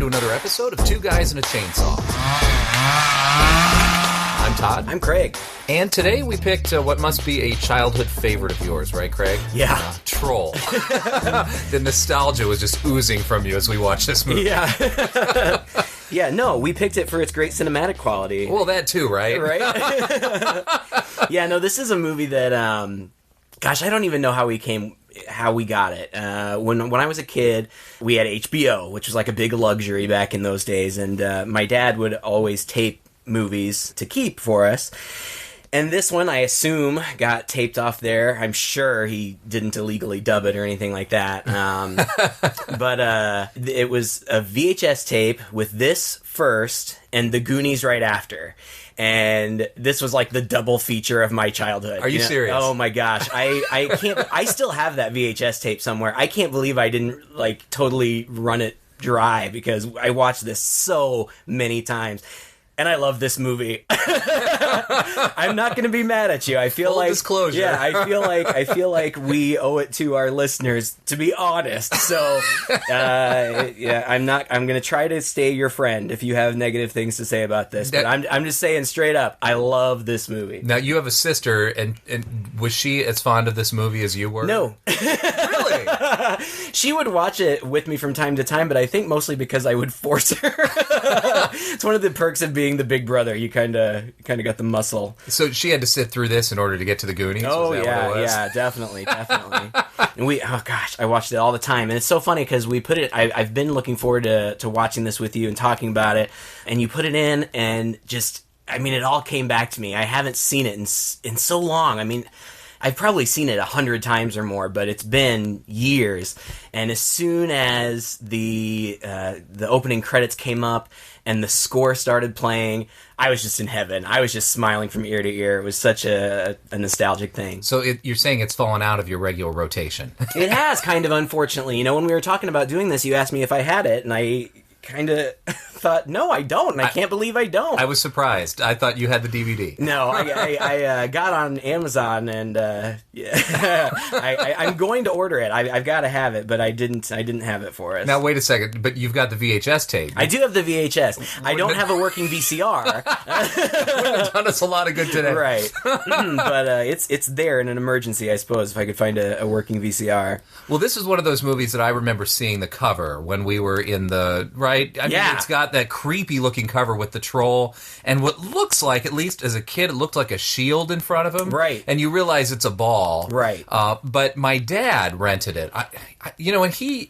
to another episode of Two Guys and a Chainsaw. I'm Todd. I'm Craig. And today we picked what must be a childhood favorite of yours, right, Craig? Yeah. Troll. The nostalgia was just oozing from you as we watched this movie. Yeah. Yeah, no, we picked it for its great cinematic quality. Well, that too, right? Right? Yeah, no, this is a movie that, gosh, I don't even know how we got it. When I was a kid, we had HBO, which was like a big luxury back in those days, and my dad would always tape movies to keep for us. And this one, I assume, got taped off there. I'm sure he didn't illegally dub it or anything like that. But it was a VHS tape with this first and The Goonies right after. And this was like the double feature of my childhood. Are you serious? Oh my gosh. I can't, I still have that VHS tape somewhere. I can't believe I didn't like totally run it dry because I watched this so many times. And I love this movie. I'm not going to be mad at you. I feel Full like disclosure. Yeah, I feel like we owe it to our listeners to be honest. So, yeah, I'm going to try to stay your friend if you have negative things to say about this. But I'm just saying straight up, I love this movie. Now you have a sister, and was she as fond of this movie as you were? No. Really? She would watch it with me from time to time, but I think mostly because I would force her. It's one of the perks of being the big brother. You kind of got the muscle. So she had to sit through this in order to get to the Goonies? Oh, was that what it was? yeah, definitely. And oh gosh, I watched it all the time. And it's so funny because we put it, I've been looking forward to watching this with you and talking about it. And you put it in and just, I mean, it all came back to me. I haven't seen it in so long. I mean, I've probably seen it 100 times or more, but it's been years. And as soon as the opening credits came up and the score started playing, I was just in heaven. I was just smiling from ear to ear. It was such a nostalgic thing. So you're saying it's fallen out of your regular rotation? It has, kind of, unfortunately. You know, when we were talking about doing this, you asked me if I had it, and I kind of thought, no, I don't, and I can't believe I don't. I was surprised. I thought you had the DVD. No, I got on Amazon, and yeah, I'm going to order it. I've got to have it, but I didn't have it for us. Now, wait a second, but you've got the VHS tape. I do have the VHS. I don't have a working VCR. Would have done us a lot of good today. Right. But it's there in an emergency, I suppose, if I could find a working VCR. Well, this is one of those movies that I remember seeing the cover when we were in the, right? I mean, it's got that creepy-looking cover with the troll, and what looks like, at least as a kid, it looked like a shield in front of him. Right. And you realize it's a ball. Right. But my dad rented it. And he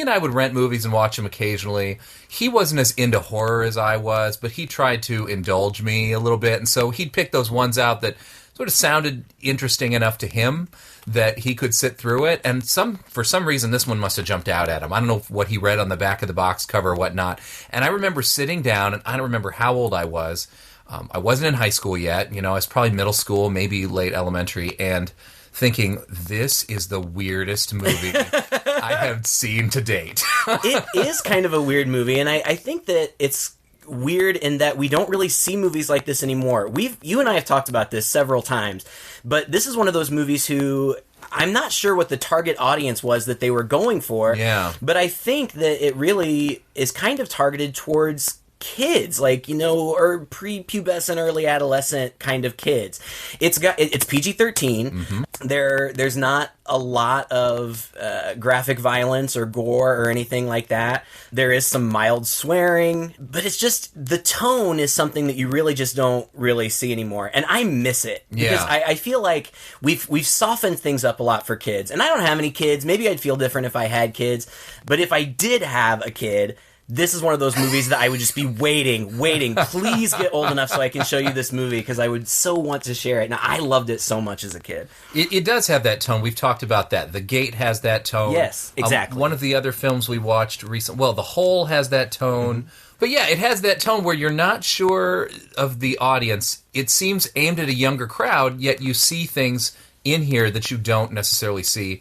and I would rent movies and watch them occasionally. He wasn't as into horror as I was, but he tried to indulge me a little bit, and so he'd pick those ones out that sort of sounded interesting enough to him that he could sit through it, and for some reason this one must have jumped out at him. I don't know what he read on the back of the box cover or whatnot, and I remember sitting down, and I don't remember how old I was. I wasn't in high school yet, I was probably middle school, maybe late elementary, and thinking, this is the weirdest movie I have seen to date. It is kind of a weird movie, and I think that it's weird in that we don't really see movies like this anymore. You and I have talked about this several times, but this is one of those movies who I'm not sure what the target audience was that they were going for. Yeah. But I think that it really is kind of targeted towards kids, like, or prepubescent, early adolescent kind of kids. It's PG-13. Mm-hmm. There's not a lot of graphic violence or gore or anything like that. There is some mild swearing, but it's just the tone is something that you really just don't really see anymore, and I miss it because I feel like we've softened things up a lot for kids. And I don't have any kids. Maybe I'd feel different if I had kids, but if I did have a kid, this is one of those movies that I would just be waiting. Please get old enough so I can show you this movie, because I would so want to share it. Now, I loved it so much as a kid. It does have that tone. We've talked about that. The Gate has that tone. Yes, exactly. One of the other films we watched recently, The Hole has that tone. Mm-hmm. But yeah, it has that tone where you're not sure of the audience. It seems aimed at a younger crowd, yet you see things in here that you don't necessarily see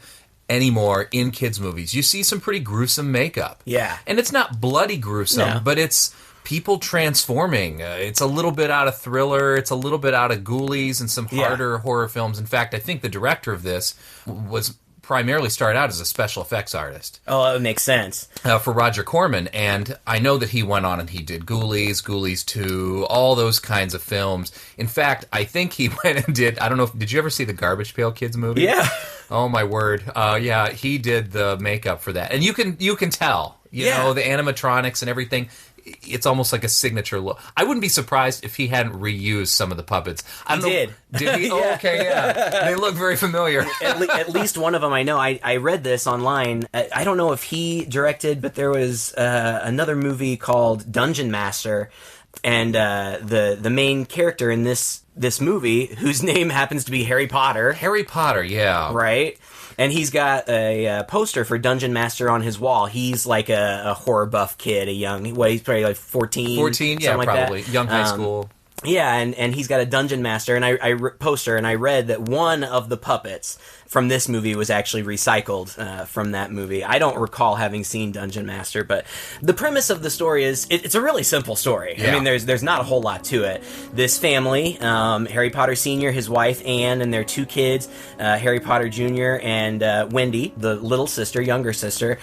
anymore in kids' movies. You see some pretty gruesome makeup. Yeah. And it's not bloody gruesome, but it's people transforming. It's a little bit out of Thriller. It's a little bit out of Ghoulies and some harder horror films. In fact, I think the director of this was primarily started out as a special effects artist. Oh, it makes sense. For Roger Corman, and I know that he went on and he did Ghoulies, Ghoulies 2, all those kinds of films. In fact, I think he went and did, I don't know, did you ever see the Garbage Pail Kids movie? Yeah. Oh, my word. Yeah, he did the makeup for that. And you can tell, you know, the animatronics and everything. It's almost like a signature look. I wouldn't be surprised if he hadn't reused some of the puppets. He did. Did he? Oh, okay, yeah. They look very familiar. At least one of them I know. I read this online. I don't know if he directed, but there was another movie called Dungeon Master, and the main character in this movie, whose name happens to be Harry Potter. Harry Potter, yeah. Right? And he's got a poster for Dungeon Master on his wall. He's like a horror buff kid, he's probably like 14. 14, yeah, probably. Like Young high school. Yeah, and he's got a Dungeon Master, and I poster, and I read that one of the puppets from this movie was actually recycled from that movie. I don't recall having seen Dungeon Master, but the premise of the story is, it's a really simple story. Yeah. I mean, there's not a whole lot to it. This family, Harry Potter Sr., his wife Anne, and their 2 kids, Harry Potter Jr. and Wendy, the little sister, younger sister,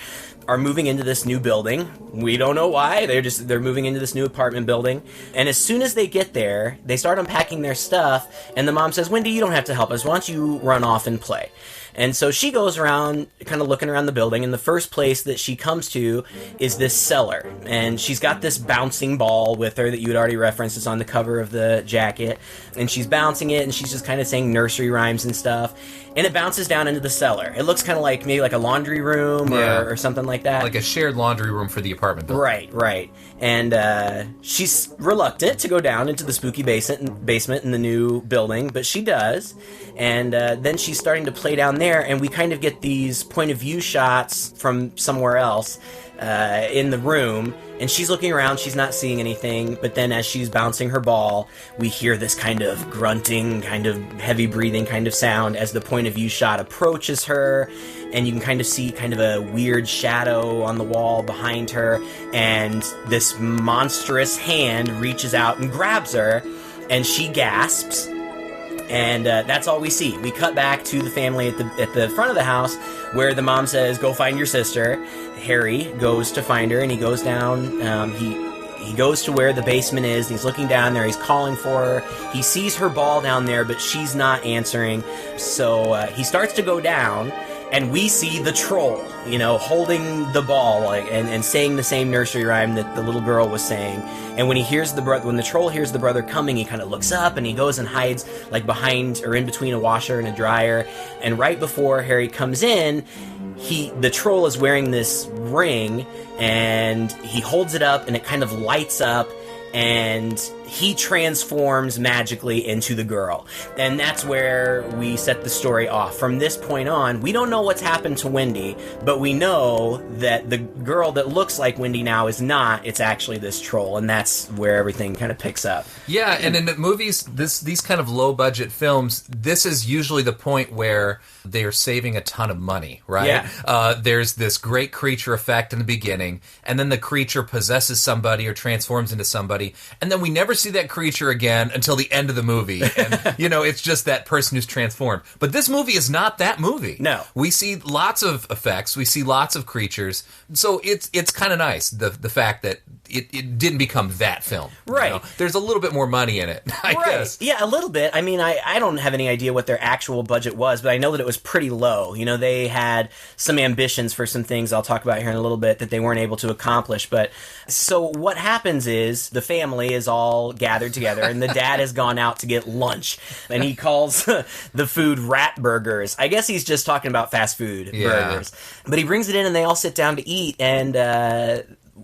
are moving into this new building. We don't know why. They're moving into this new apartment building. And as soon as they get there, they start unpacking their stuff, and the mom says, "Wendy, you don't have to help us. Why don't you run off and play?" And so she goes around, kind of looking around the building, and the first place that she comes to is this cellar. And she's got this bouncing ball with her that you had already referenced. It's on the cover of the jacket. And she's bouncing it, and she's just kind of saying nursery rhymes and stuff. And it bounces down into the cellar. It looks kind of like maybe like a laundry room or something like that. Like a shared laundry room for the apartment building. Right. And she's reluctant to go down into the spooky basement in the new building, but she does. And then she's starting to play down there, and we kind of get these point of view shots from somewhere else in the room. And she's looking around, she's not seeing anything, but then as she's bouncing her ball, we hear this kind of grunting, kind of heavy breathing kind of sound as the point of view shot approaches her, and you can kind of see kind of a weird shadow on the wall behind her, and this monstrous hand reaches out and grabs her, and she gasps, and that's all we see. We cut back to the family at the front of the house, where the mom says, "Go find your sister." Harry goes to find her, and he goes down. He goes to where the basement is, and he's looking down there. He's calling for her. He sees her ball down there, but she's not answering. So he starts to go down, and we see the troll, holding the ball and saying the same nursery rhyme that the little girl was saying. And when when the troll hears the brother coming, he kind of looks up, and he goes and hides like behind or in between a washer and a dryer. And right before Harry comes in, the troll is wearing this ring, and he holds it up, and it kind of lights up, and he transforms magically into the girl. And that's where we set the story off. From this point on, we don't know what's happened to Wendy, but we know that the girl that looks like Wendy now is not. It's actually this troll, and that's where everything kind of picks up. Yeah, and in the movies, these kind of low-budget films, this is usually the point where they are saving a ton of money, right? Yeah. There's this great creature effect in the beginning, and then the creature possesses somebody or transforms into somebody, and then we never see that creature again until the end of the movie. And, it's just that person who's transformed. But this movie is not that movie. No. We see lots of effects. We see lots of creatures. So it's kind of nice, the fact that it didn't become that film. Right. There's a little bit more money in it, I guess. Yeah, a little bit. I mean, I don't have any idea what their actual budget was, but I know that it was pretty low. They had some ambitions for some things I'll talk about here in a little bit that they weren't able to accomplish. But so what happens is the family is all gathered together, and the dad has gone out to get lunch, and he calls the food rat burgers. I guess he's just talking about fast food burgers. But he brings it in, and they all sit down to eat, and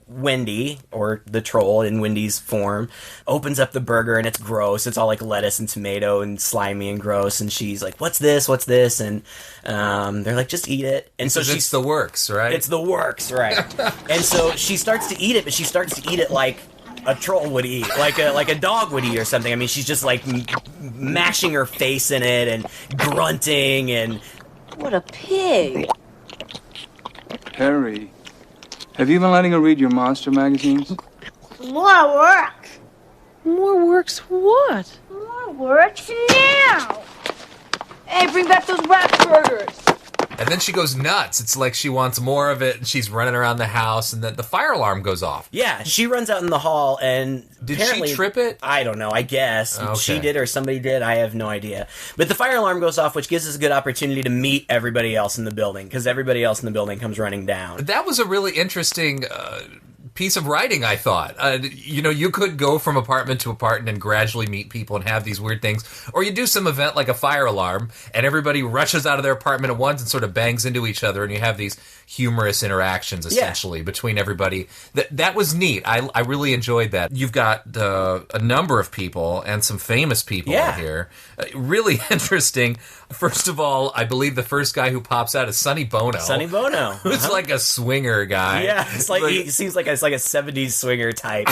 Wendy, or the troll in Wendy's form, opens up the burger, and it's gross. It's all like lettuce and tomato and slimy and gross, and she's like, what's this? And they're like, just eat it. And so it's the works, right? It's the works, right. And so she starts to eat it, but she starts to eat it like a troll would eat, like a dog would eat or something. I mean, she's just like mashing her face in it and grunting and... What a pig. Harry, have you been letting her read your monster magazines? More work. More works what? More work now. Hey, bring back those rat burgers. And then she goes nuts. It's like she wants more of it, and she's running around the house, and then the fire alarm goes off. Yeah, she runs out in the hall, and Did she trip it? I don't know, I guess. Okay. She did or somebody did, I have no idea. But the fire alarm goes off, which gives us a good opportunity to meet everybody else in the building, because everybody else in the building comes running down. That was a really interesting piece of writing, I thought. You could go from apartment to apartment and gradually meet people and have these weird things, or you do some event like a fire alarm, and everybody rushes out of their apartment at once and sort of bangs into each other, and you have these humorous interactions, essentially, between everybody. That was neat. I really enjoyed that. You've got a number of people, and some famous people in here. Really interesting. First of all, I believe the first guy who pops out is Sonny Bono. Sonny Bono. Who's like a swinger guy. Yeah, it's like he seems like a 70s swinger type,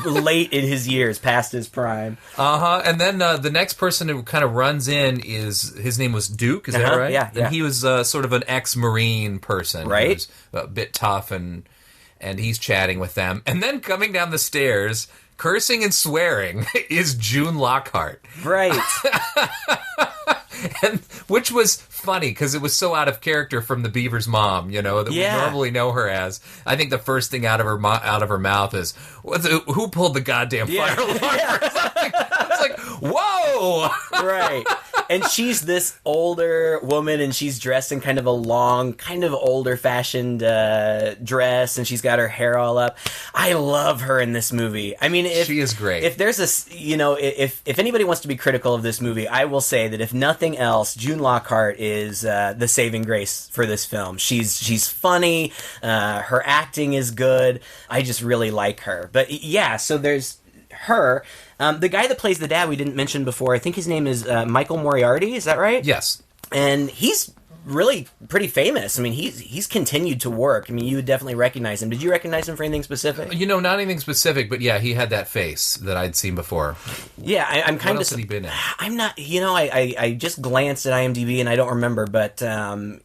late in his years, past his prime. And then the next person who kind of runs in his name was Duke, is that right? Yeah. And he was sort of an ex-Marine person. Right. He was a bit tough, and he's chatting with them. And then coming down the stairs, cursing and swearing, is June Lockhart. Right. And which was funny because it was so out of character from the Beaver's mom, that we normally know her as. I think the first thing out of her mouth is, "Who pulled the goddamn fire alarm?" It's like, whoa! Right. And she's this older woman, and she's dressed in kind of a long, kind of older-fashioned dress, and she's got her hair all up. I love her in this movie. I mean, she is great. If there's if anybody wants to be critical of this movie, I will say that if nothing else, June Lockhart is the saving grace for this film. She's funny. Her acting is good. I just really like her. But yeah, so there's her. The guy that plays the dad we didn't mention before, I think his name is Michael Moriarty, is that right? Yes. And he's really pretty famous. I mean, he's continued to work. I mean, you would definitely recognize him. Did you recognize him for anything specific? Not anything specific, but yeah, he had that face that I'd seen before. Yeah, I'm kind of... What else had he been in? I'm not... I just glanced at IMDb and I don't remember, but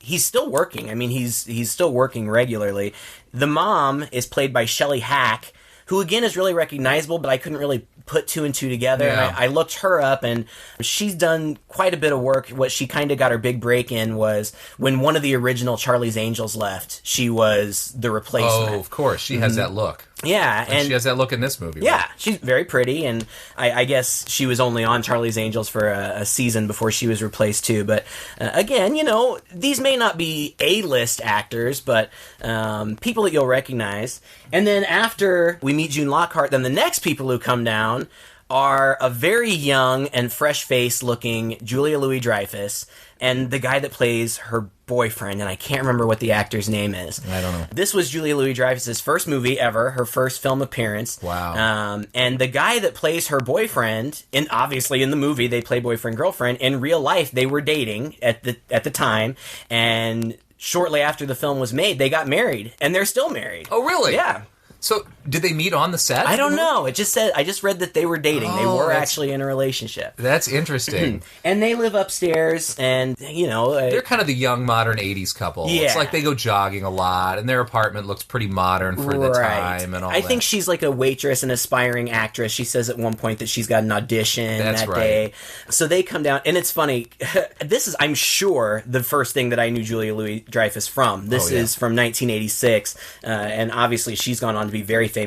he's still working. I mean, he's still working regularly. The mom is played by Shelley Hack, who again is really recognizable, but I couldn't really put two and two together. Yeah. And I looked her up, and she's done quite a bit of work. What she kind of got her big break in was when one of the original Charlie's Angels left, she was the replacement. Oh, of course. She has that look. Yeah. And she has that look in this movie. Yeah, right? she's very pretty, and I guess she was only on Charlie's Angels for a season before she was replaced too. But again, these may not be A-list actors, but people that you'll recognize. And then after we meet June Lockhart, then the next people who come down are a very young and fresh-faced looking Julia Louis-Dreyfus and the guy that plays her boyfriend, and I can't remember what the actor's name is. I don't know. This was Julia Louis-Dreyfus's first movie ever, her first film appearance. Wow. And the guy that plays her boyfriend, and obviously in the movie they play boyfriend-girlfriend, in real life they were dating at the time, and shortly after the film was made, they got married, and they're still married. Oh, really? Yeah. So, did they meet on the set? I don't know. It just said, I just read that they were dating. They were actually in a relationship. That's interesting. And they live upstairs, and, they're kind of the young, modern 80s couple. Yeah. It's like they go jogging a lot, and their apartment looks pretty modern for the time and all that. I think she's like a waitress, an aspiring actress. She says at one point that she's got an audition day. So they come down, and it's funny. This is, I'm sure, the first thing that I knew Julia Louis-Dreyfus from. This is from 1986, and obviously she's gone on to be very famous.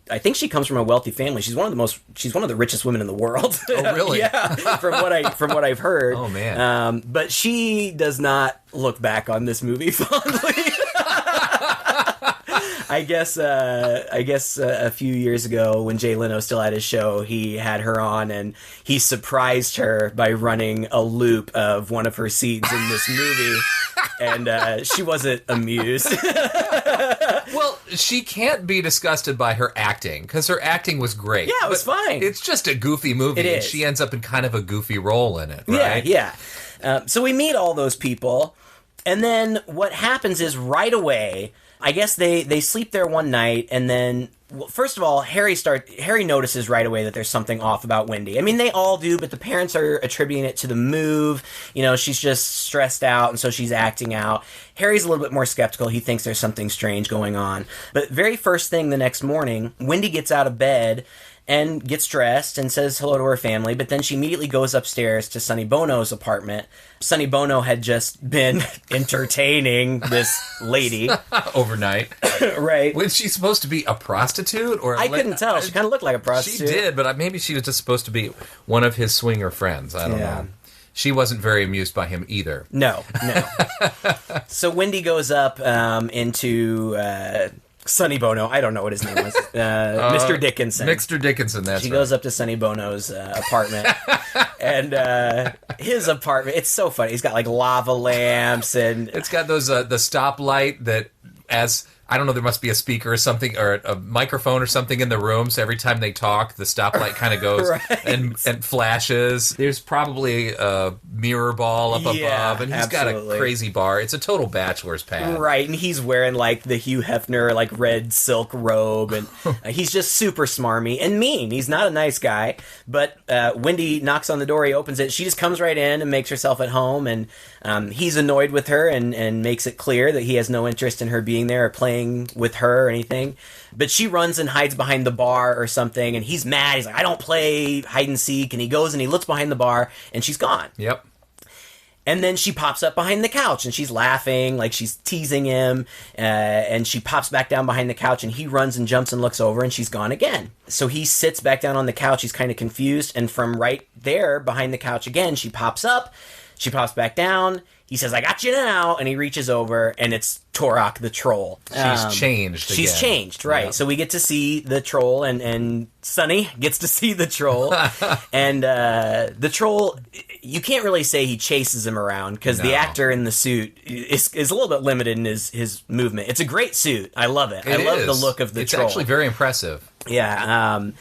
I think she comes from a wealthy family. She's one of the richest women in the world. Oh, really? Yeah, from what I've heard. Oh, man. But she does not look back on this movie fondly. I guess a few years ago when Jay Leno still had his show, he had her on and he surprised her by running a loop of one of her scenes in this movie, and she wasn't amused. Well, she can't be disgusted by her acting, because her acting was great. Yeah, it was fine. It's just a goofy movie, It is. and she ends up in kind of a goofy role in it, right? Yeah. So we meet all those people, and then what happens is right away, I guess they sleep there one night, and then... Well, first of all, Harry notices right away that there's something off about Wendy. I mean, they all do, but the parents are attributing it to the move. She's just stressed out, and so she's acting out. Harry's a little bit more skeptical. He thinks there's something strange going on. But very first thing the next morning, Wendy gets out of bed, and gets dressed and says hello to her family, but then she immediately goes upstairs to Sonny Bono's apartment. Sonny Bono had just been entertaining this lady. Overnight. Right. Was she supposed to be a prostitute? Or I couldn't tell. She kind of looked like a prostitute. She did, but maybe she was just supposed to be one of his swinger friends. I don't know. She wasn't very amused by him either. No. So Wendy goes up into Sonny Bono. I don't know what his name was. Mr. Dickinson. Mr. Dickinson, that's She right. goes up to Sonny Bono's apartment. And his apartment, it's so funny. He's got like lava lamps and... It's got those the stoplight that as... I don't know, there must be a speaker or something, or a microphone or something in the room, so every time they talk, the stoplight kind of goes Right. and flashes. There's probably a mirror ball up above, and he's absolutely. got a crazy bar. It's a total bachelor's pad. Right, and he's wearing like the Hugh Hefner like red silk robe, and he's just super smarmy and mean. He's not a nice guy, but Wendy knocks on the door, he opens it, she just comes right in and makes herself at home, and he's annoyed with her and makes it clear that he has no interest in her being there or playing with her or anything. But she runs and hides behind the bar or something, and he's mad. He's like, I don't play hide and seek, and he goes and he looks behind the bar, and she's gone. Yep. And then she pops up behind the couch, and she's laughing, like she's teasing him, and she pops back down behind the couch, and he runs and jumps and looks over, and she's gone again. So he sits back down on the couch, he's kind of confused, and from right there, behind the couch again, she pops up, she pops back down, he says, I got you now, and he reaches over, and it's Turok the troll. She's changed She's again. changed, right. Yeah. So we get to see the troll, and Sonny gets to see the troll. And the troll, you can't really say he chases him around, because the actor in the suit is a little bit limited in his movement. It's a great suit. I love it. I love the look of the troll. It's actually very impressive. Yeah,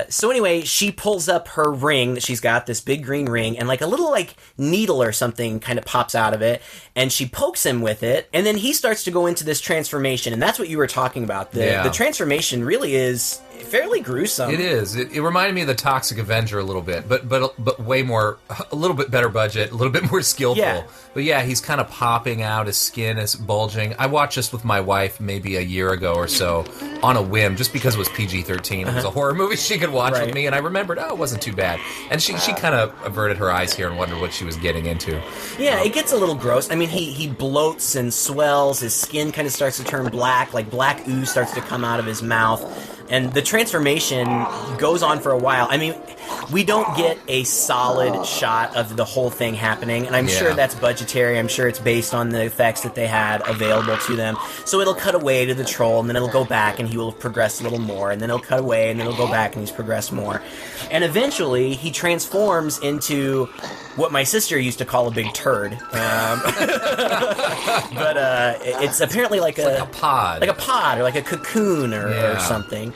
so anyway, she pulls up her ring that she's got, this big green ring, and like a little like needle or something kind of pops out of it, and she pokes him with it, and then he starts to go into this transformation, and that's what you were talking about. The transformation really is fairly gruesome. It is. It reminded me of the Toxic Avenger a little bit, but way more, a little bit better budget, a little bit more skillful. Yeah. But yeah, he's kind of popping out. His skin is bulging. I watched this with my wife maybe a year ago or so on a whim, just because it was PG-13. It was a horror movie she could watch with me, and I remembered, it wasn't too bad. And she kind of averted her eyes here and wondered what she was getting into. Yeah, it gets a little gross. I mean, he bloats and swells. His skin kind of starts to turn black. Like black ooze starts to come out of his mouth. And the transformation goes on for a while. I mean, we don't get a solid shot of the whole thing happening, and I'm sure that's budgetary. I'm sure it's based on the effects that they had available to them. So it'll cut away to the troll, and then it'll go back, and he will have progressed a little more, and then it'll cut away, and then it'll go back, and he's progressed more. And eventually, he transforms into what my sister used to call a big turd. But it's apparently like a pod. Like a pod, or like a cocoon, or something.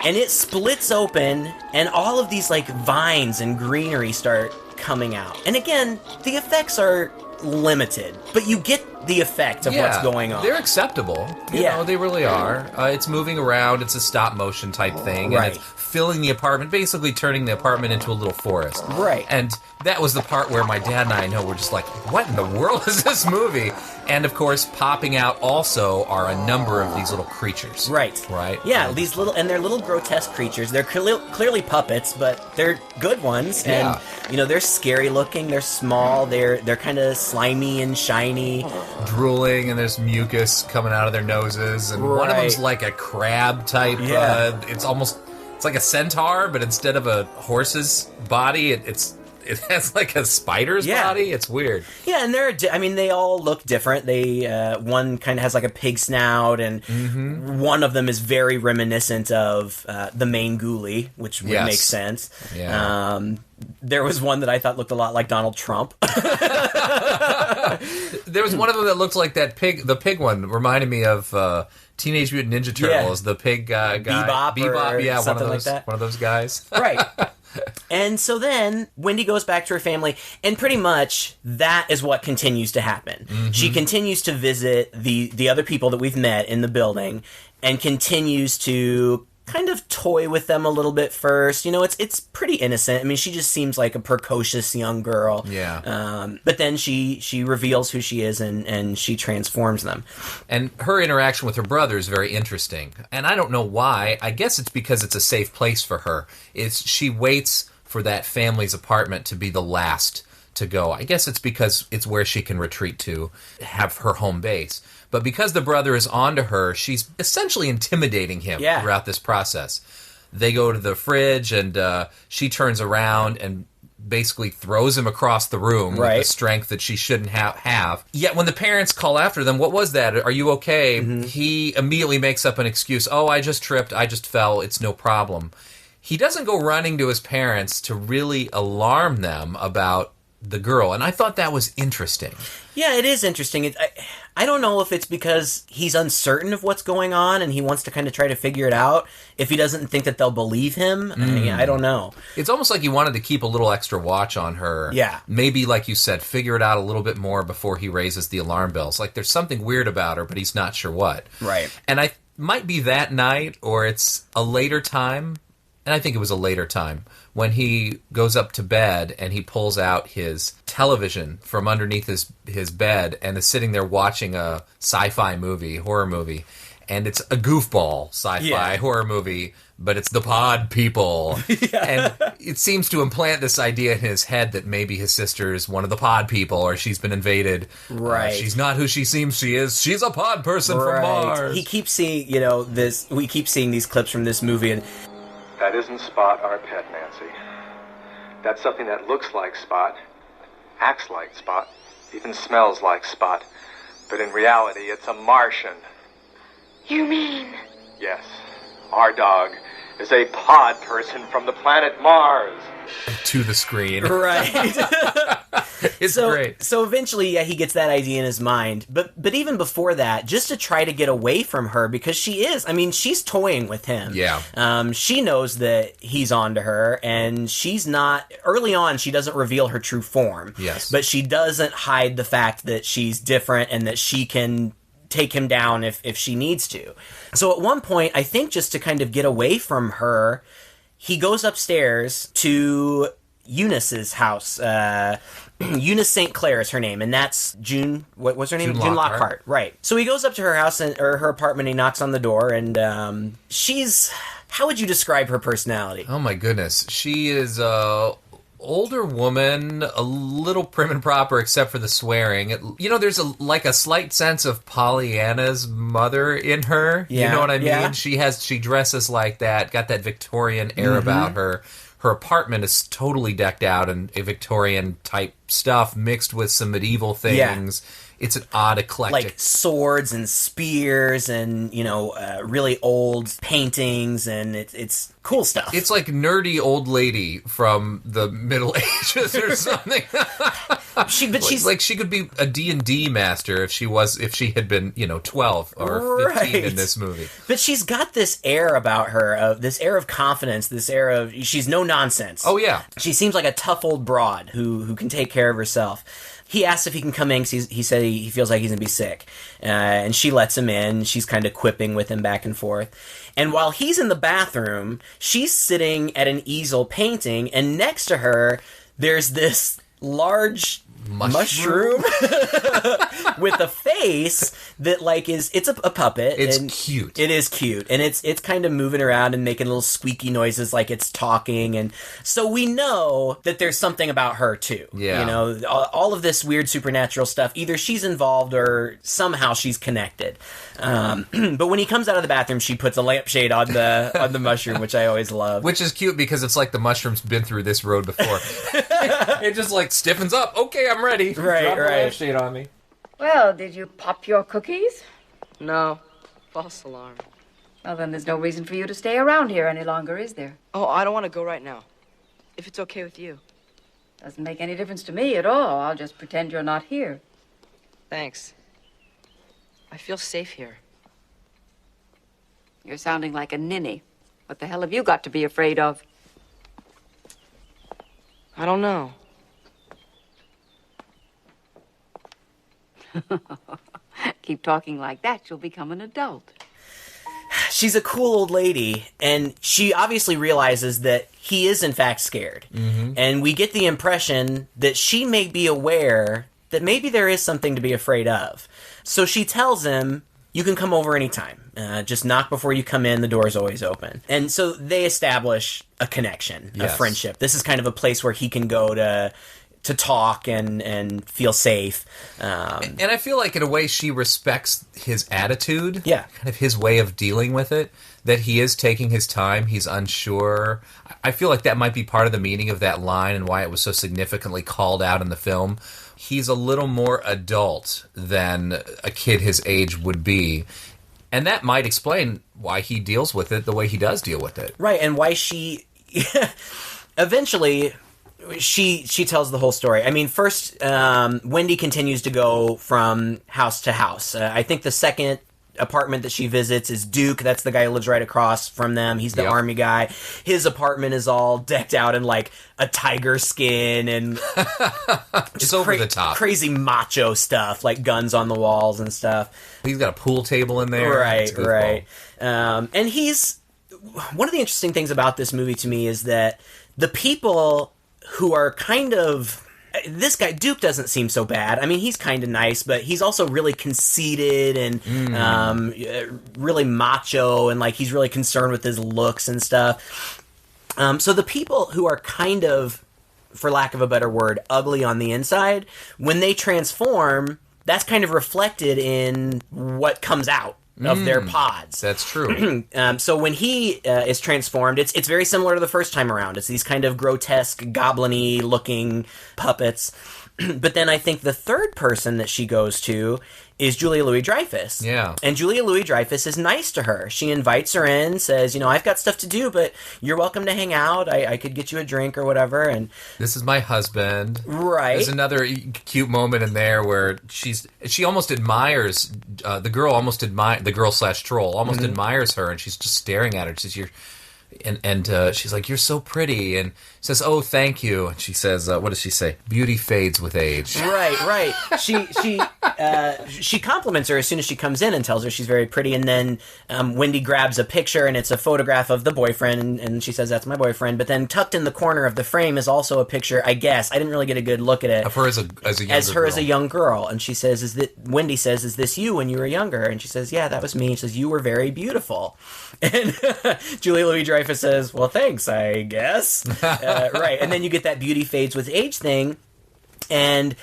And it splits open, and all of these like vines and greenery start coming out. And again, the effects are limited, but you get the effect of what's going on. They're acceptable. You know, they really are. It's moving around. It's a stop motion type thing. Right. And it's filling the apartment, basically turning the apartment into a little forest. Right. And that was the part where my dad and I were just like, what in the world is this movie? And of course, popping out also are a number of these little creatures. Right. Right? Yeah, these little, and they're little grotesque creatures. They're clearly puppets, but they're good ones. Yeah. And, you know, they're scary looking, they're small, they're kind of slimy and shiny. Drooling, and there's mucus coming out of their noses, and one of them's like a crab type. Yeah. It's like a centaur, but instead of a horse's body, it has like a spider's body. It's weird. Yeah, and they all look different. They one kind of has like a pig snout, and one of them is very reminiscent of the main ghoulie, which would make sense. Yeah. There was one that I thought looked a lot like Donald Trump. There was one of them that looked like that pig. The pig one reminded me of Teenage Mutant Ninja Turtles. The pig guy, Bebop, or something like that. One of those guys, Right. And so then Wendy goes back to her family, and pretty much that is what continues to happen. She continues to visit the other people that we've met in the building, and continues to kind of toy with them a little bit first. You know, it's pretty innocent. I mean, she just seems like a precocious young girl. Yeah. But then she reveals who she is and she transforms them. And her interaction with her brother is very interesting. And I don't know why. I guess it's because it's a safe place for her. She waits for that family's apartment to be the last to go. I guess it's because it's where she can retreat to, have her home base. But because the brother is onto her, she's essentially intimidating him throughout this process. They go to the fridge, and she turns around and basically throws him across the room with the strength that she shouldn't have. Yet when the parents call after them, what was that? Are you okay? Mm-hmm. He immediately makes up an excuse. Oh, I just tripped. I just fell. It's no problem. He doesn't go running to his parents to really alarm them about the girl, and I thought that was interesting. Yeah, it is interesting. I don't know if it's because he's uncertain of what's going on and he wants to kind of try to figure it out, if he doesn't think that they'll believe him. I don't know. It's almost like he wanted to keep a little extra watch on her. Yeah. Maybe, like you said, figure it out a little bit more before he raises the alarm bells. Like, there's something weird about her, but he's not sure what. Right. And I might be that night, or it's a later time, and I think it was a later time, when he goes up to bed and he pulls out his television from underneath his bed and is sitting there watching a sci-fi movie, horror movie. And it's a goofball sci-fi horror movie, but it's the pod people. And it seems to implant this idea in his head that maybe his sister is one of the pod people, or she's been invaded. Right. She's not who she seems she is. She's a pod person from Mars. He keeps seeing, we keep seeing these clips from this movie, and that isn't Spot, our pet, Nancy. That's something that looks like Spot, acts like Spot, even smells like Spot. But in reality, it's a Martian. You mean? Yes. Our dog is a pod person from the planet Mars. To the screen. Right. It's great. So eventually, he gets that idea in his mind. But even before that, just to try to get away from her, because she's toying with him. Yeah. She knows that he's onto her, and she's not, early on, she doesn't reveal her true form. Yes. But she doesn't hide the fact that she's different and that she can take him down if she needs to. So at one point, I think just to kind of get away from her, he goes upstairs to Eunice's house. Eunice St. Clair is her name, and that's June. What was her name? June Lockhart. Right. So he goes up to her house or her apartment. He knocks on the door, and she's. How would you describe her personality? Oh my goodness, she is older woman, a little prim and proper, except for the swearing. There's a slight sense of Pollyanna's mother in her. Yeah, you know what I mean? yeah. She dresses like that, got that Victorian air about her. Her apartment is totally decked out in a Victorian type stuff mixed with some medieval things. Yeah. It's an odd, eclectic... Like swords and spears and, really old paintings, and it's cool stuff. It's like nerdy old lady from the Middle Ages or something. She could be a D&D master if she had been 12 or 15 in this movie. But she's got this air about her, this air of confidence, this air of she's no nonsense. Oh yeah, she seems like a tough old broad who can take care of herself. He asks if he can come in because he said he feels like he's going to be sick. And she lets him in. She's kind of quipping with him back and forth. And while he's in the bathroom, she's sitting at an easel painting, and next to her, there's this large mushroom with a face that it's a puppet. It's cute. It is cute, and it's kind of moving around and making little squeaky noises like it's talking, and so we know that there's something about her too. Yeah, all of this weird supernatural stuff. Either she's involved or somehow she's connected. But when he comes out of the bathroom, she puts a lampshade on the mushroom, which I always love. Which is cute because it's like the mushroom's been through this road before. It just stiffens up. Okay, I'm ready. Right, Drop right. a lampshade on me. Well, did you pop your cookies? No. False alarm. Well, then there's no reason for you to stay around here any longer, is there? Oh, I don't want to go right now. If it's okay with you. Doesn't make any difference to me at all. I'll just pretend you're not here. Thanks. I feel safe here. You're sounding like a ninny. What the hell have you got to be afraid of? I don't know. Keep talking like that, you'll become an adult. she's a cool old lady, and she obviously realizes that he is in fact scared. And we get the impression that she may be aware that maybe there is something to be afraid of. So she tells him, you can come over anytime. Just knock before you come in. The door's always open. And so they establish a connection, a friendship. This is kind of a place where he can go to talk and feel safe. And I feel like in a way she respects his attitude. Yeah. Kind of his way of dealing with it. That he is taking his time. He's unsure. I feel like that might be part of the meaning of that line and why it was so significantly called out in the film. He's a little more adult than a kid his age would be. And that might explain why he deals with it the way he does deal with it. Right, and why she... eventually... She tells the whole story. I mean, first, Wendy continues to go from house to house. I think the second apartment that she visits is Duke. That's the guy who lives right across from them. He's the army guy. His apartment is all decked out in, like, a tiger skin and... It's over the top. Crazy macho stuff, like guns on the walls and stuff. He's got a pool table in there. Right. And he's... One of the interesting things about this movie to me is that the people... who are kind of... This guy, Duke, doesn't seem so bad. I mean, he's kind of nice, but he's also really conceited and really macho, and like he's really concerned with his looks and stuff. So the people who are kind of, for lack of a better word, ugly on the inside, when they transform, that's kind of reflected in what comes out of their pods. That's true. So when he is transformed, it's very similar to the first time around. It's these kind of grotesque, goblin-y looking puppets. But then I think the third person that she goes to is Julia Louis-Dreyfus. Yeah. And Julia Louis-Dreyfus is nice to her. She invites her in, says, I've got stuff to do, but you're welcome to hang out. I could get you a drink or whatever. And this is my husband. Right. There's another cute moment in there where she almost admires, the girl/troll almost admires her, and she's just staring at her. She says, And she's like, "You're so pretty," and says, "Oh, thank you." And she says, "What does she say? Beauty fades with age." Right. She compliments her as soon as she comes in and tells her she's very pretty. And then Wendy grabs a picture, and it's a photograph of the boyfriend, and she says, "That's my boyfriend." But then tucked in the corner of the frame is also a picture. I guess I didn't really get a good look at it Of her as a young girl. And she says, Wendy says, "Is this you when you were younger?" And she says, "Yeah, that was me." And she says, "You were very beautiful." And Julia Louis-Dreyfus says, "Well, thanks, I guess." Right. And then you get that beauty fades with age thing. And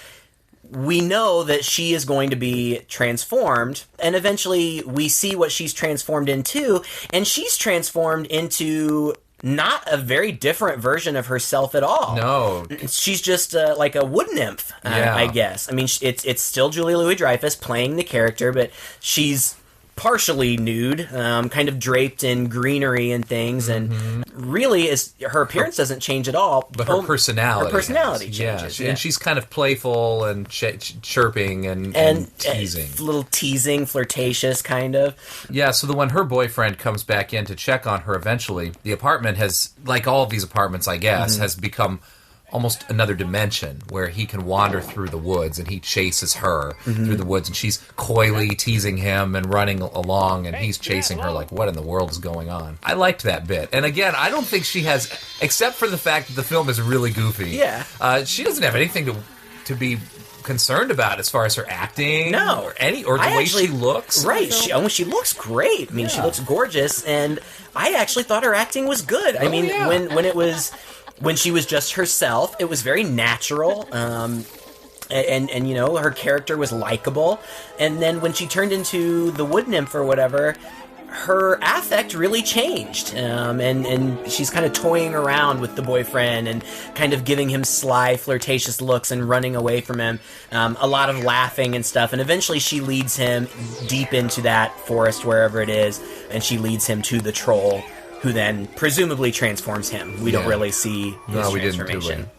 we know that she is going to be transformed. And eventually we see what she's transformed into. And she's transformed into not a very different version of herself at all. No. She's just like a wood nymph, I guess. I mean, it's still Julia Louis-Dreyfus playing the character, but she's partially nude, kind of draped in greenery and things, and really her appearance doesn't change at all. But her personality changes. Yeah. And she's kind of playful and chirping and teasing. A little teasing, flirtatious, kind of. Yeah, so when her boyfriend comes back in to check on her eventually, the apartment has, like all of these apartments, I guess, has become almost another dimension where he can wander through the woods, and he chases her through the woods, and she's coyly teasing him and running along, and he's chasing her like, what in the world is going on? I liked that bit. And again, I don't think she has, except for the fact that the film is really goofy, she doesn't have anything to be concerned about as far as her acting or the way she looks. Right. She looks great. I mean, she looks gorgeous, and I actually thought her acting was good. I mean, when she was just herself, it was very natural, and her character was likable. And then when she turned into the wood nymph or whatever, her affect really changed, and she's kind of toying around with the boyfriend and kind of giving him sly, flirtatious looks and running away from him. A lot of laughing and stuff, and eventually she leads him deep into that forest, wherever it is, and she leads him to the troll, who then presumably transforms him. We don't really see his transformation.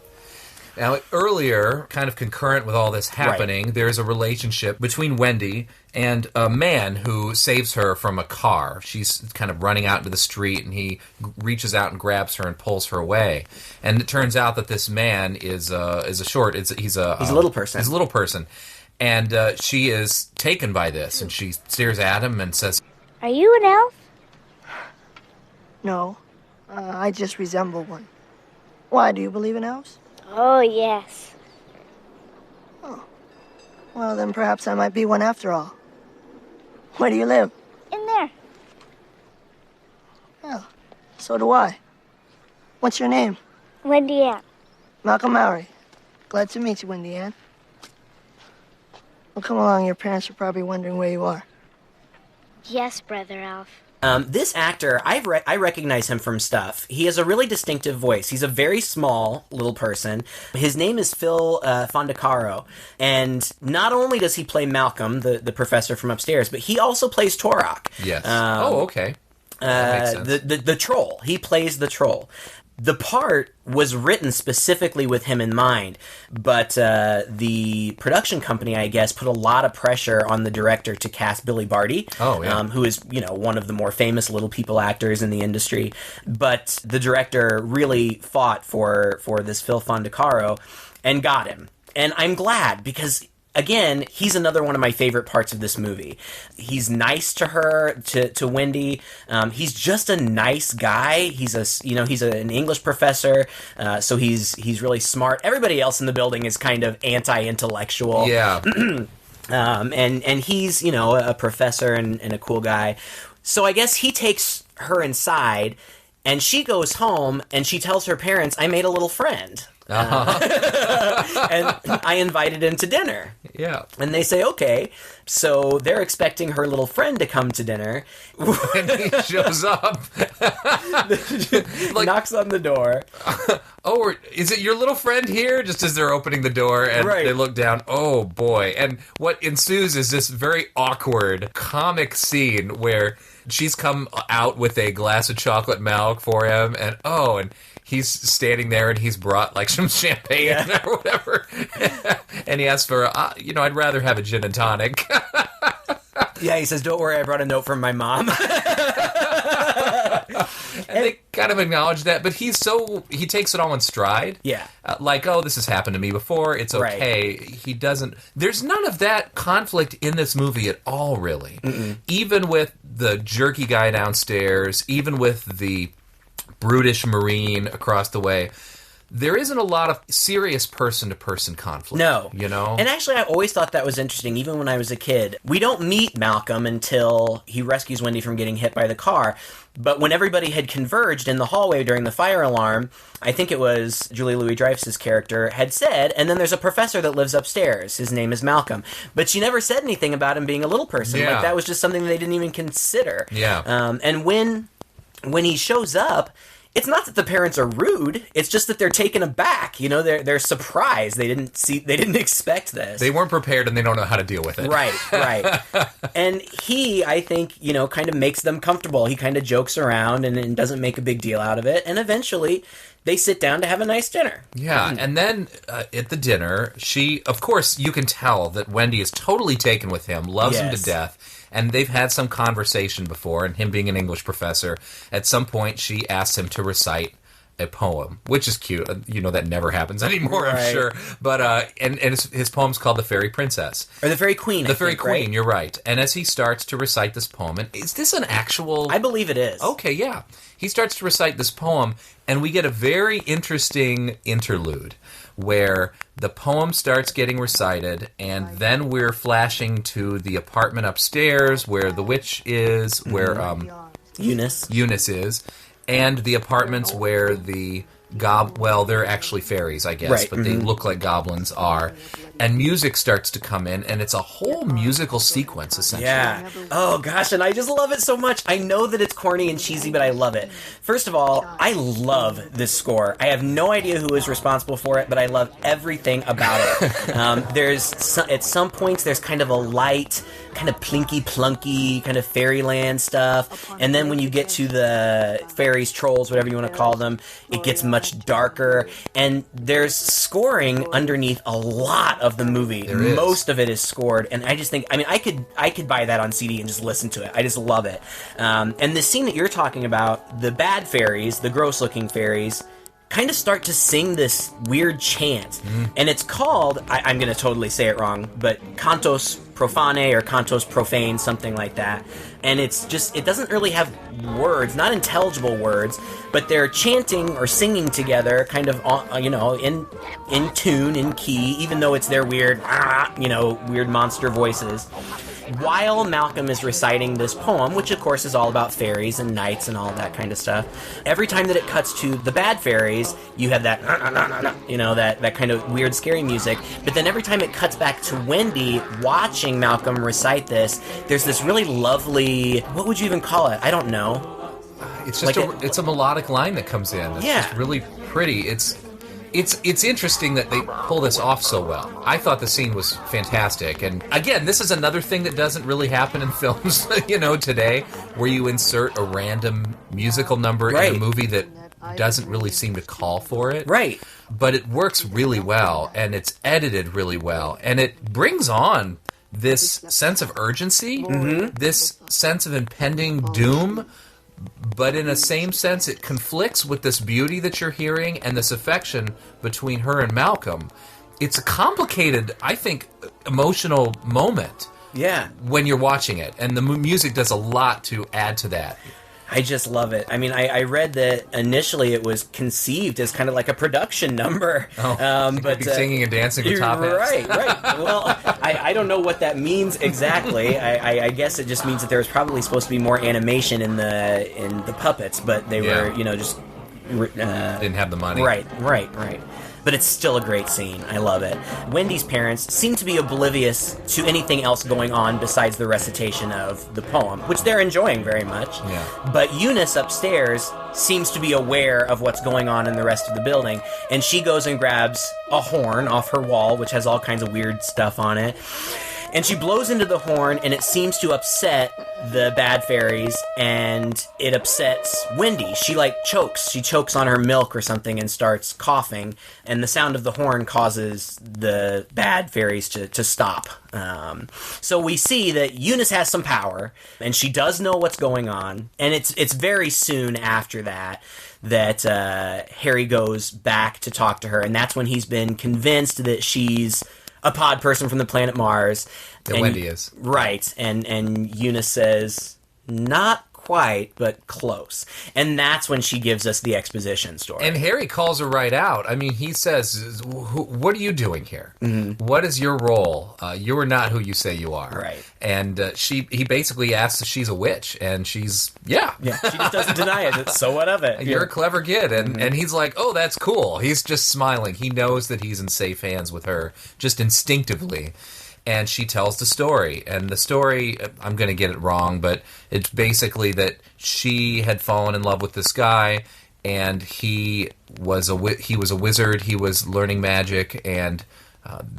Now, earlier, kind of concurrent with all this happening, there's a relationship between Wendy and a man who saves her from a car. She's kind of running out into the street, and he reaches out and grabs her and pulls her away. And it turns out that this man is a little person. He's a little person. And she is taken by this, and she stares at him and says, "Are you an elf?" No, I just resemble one. Why, do you believe in elves? Oh, yes. Oh. Well, then perhaps I might be one after all. Where do you live? In there. Well, so do I. What's your name? Wendy Ann. Malcolm Mowry. Glad to meet you, Wendy Ann. Well, come along. Your parents are probably wondering where you are. Yes, Brother Alf. This actor, I recognize him from stuff. He has a really distinctive voice. He's a very small little person. His name is Phil Fondacaro. And not only does he play Malcolm, the professor from upstairs, but he also plays Torok. Yes. Okay. That makes sense. The troll. He plays the troll. The part was written specifically with him in mind, but the production company, I guess, put a lot of pressure on the director to cast Billy Barty, who is, one of the more famous little people actors in the industry. But the director really fought for this Phil Fondacaro and got him. And I'm glad, because again, he's another one of my favorite parts of this movie. He's nice to her, to Wendy. He's just a nice guy. He's an English professor, so he's really smart. Everybody else in the building is kind of anti-intellectual. Yeah. And he's, a professor and a cool guy. So I guess he takes her inside, and she goes home, and she tells her parents, I made a little friend. And I invited him to dinner. Yeah. And they say, okay. So they're expecting her little friend to come to dinner. When he shows up. Knocks on the door. Oh, is it your little friend here? Just as they're opening the door and they look down. Oh, boy. And what ensues is this very awkward comic scene where she's come out with a glass of chocolate milk for him. And he's standing there and he's brought like some champagne or whatever. And he asks for, I'd rather have a gin and tonic. Yeah, he says, don't worry, I brought a note from my mom. And they kind of acknowledge that, but he takes it all in stride. Yeah. This has happened to me before, it's okay. Right. He doesn't, there's none of that conflict in this movie at all, really. Mm-mm. Even with the jerky guy downstairs, even with the brutish Marine across the way, there isn't a lot of serious person-to-person conflict. No. And actually, I always thought that was interesting, even when I was a kid. We don't meet Malcolm until he rescues Wendy from getting hit by the car. But when everybody had converged in the hallway during the fire alarm, I think it was Julie Louis-Dreyfus' character had said, and then there's a professor that lives upstairs. His name is Malcolm. But she never said anything about him being a little person. Yeah. Like, that was just something they didn't even consider. Yeah. And when he shows up, it's not that the parents are rude. It's just that they're taken aback. They're surprised. They didn't expect this. They weren't prepared, and they don't know how to deal with it. Right. And he, I think, kind of makes them comfortable. He kind of jokes around and doesn't make a big deal out of it. And eventually, they sit down to have a nice dinner. Yeah, and then at the dinner, of course, you can tell that Wendy is totally taken with him, loves him to death. And they've had some conversation before, and him being an English professor, at some point she asks him to recite a poem, which is cute. That never happens anymore, right. I'm sure. But and his poem's called The Fairy Princess. Or The Fairy Queen, The Fairy Queen, right? You're right. And as he starts to recite this poem, and is this an actual... I believe it is. Okay, yeah. He starts to recite this poem, and we get a very interesting interlude where the poem starts getting recited, and then we're flashing to the apartment upstairs where the witch is, where Eunice is, and the apartments where the they're actually fairies, I guess, right. But they look like goblins are. And music starts to come in, and it's a whole musical sequence, essentially. Yeah. Oh, gosh, and I just love it so much. I know that it's corny and cheesy, but I love it. First of all, I love this score. I have no idea who is responsible for it, but I love everything about it. At some points, there's kind of a light, kind of plinky-plunky, kind of fairyland stuff. And then when you get to the fairies, trolls, whatever you want to call them, it gets much darker. And there's scoring underneath a lot of the movie. Most of it is scored, and I just think, I could buy that on CD and just listen to it. I just love it. And the scene that you're talking about, the bad fairies, the gross-looking fairies, kind of start to sing this weird chant. And it's called, I'm going to totally say it wrong, but Cantos profane or cantos profane, something like that. And it's just, it doesn't really have words, not intelligible words, but they're chanting or singing together, kind of, in tune, in key, even though it's their weird, weird monster voices. While Malcolm is reciting this poem, which of course is all about fairies and knights and all that kind of stuff, every time that it cuts to the bad fairies, you have that, that kind of weird, scary music. But then every time it cuts back to Wendy watching Malcolm recite this, there's this really lovely, what would you even call it? I don't know. It's just it's a melodic line that comes in. It's just really pretty. It's interesting that they pull this off so well. I thought the scene was fantastic. And again, this is another thing that doesn't really happen in films, today, where you insert a random musical number in a movie that doesn't really seem to call for it. Right. But it works really well, and it's edited really well, and it brings on this sense of urgency, this sense of impending doom. But in a same sense, it conflicts with this beauty that you're hearing and this affection between her and Malcolm. It's a complicated, I think, emotional moment. Yeah. When you're watching it. And the music does a lot to add to that. I just love it. I mean, I read that initially it was conceived as kind of like a production number. But singing and dancing with top hats. Right. Well, I don't know what that means exactly. I guess it just means that there was probably supposed to be more animation in the puppets, but they were, just didn't have the money. Right. But it's still a great scene. I love it. Wendy's parents seem to be oblivious to anything else going on besides the recitation of the poem, which they're enjoying very much. Yeah. But Eunice upstairs seems to be aware of what's going on in the rest of the building, and she goes and grabs a horn off her wall, which has all kinds of weird stuff on it. And she blows into the horn, and it seems to upset the bad fairies, and it upsets Wendy. She, chokes. She chokes on her milk or something and starts coughing, and the sound of the horn causes the bad fairies to stop. So we see that Eunice has some power, and she does know what's going on, and it's very soon after that Harry goes back to talk to her, and that's when he's been convinced that she's a pod person from the planet Mars. That Wendy is. Right. And Eunice says, not quite, but close. And that's when she gives us the exposition story. And Harry calls her right out. I mean, he says, what are you doing here? Mm-hmm. What is your role? You are not who you say you are. Right. And he basically asks if she's a witch, and she's, Yeah, she just doesn't deny it. So what of it? You're a clever kid. And he's like, oh, that's cool. He's just smiling. He knows that he's in safe hands with her, just instinctively. And she tells the story. And the story, I'm going to get it wrong, but it's basically that she had fallen in love with this guy, and he was a wizard. He was learning magic, and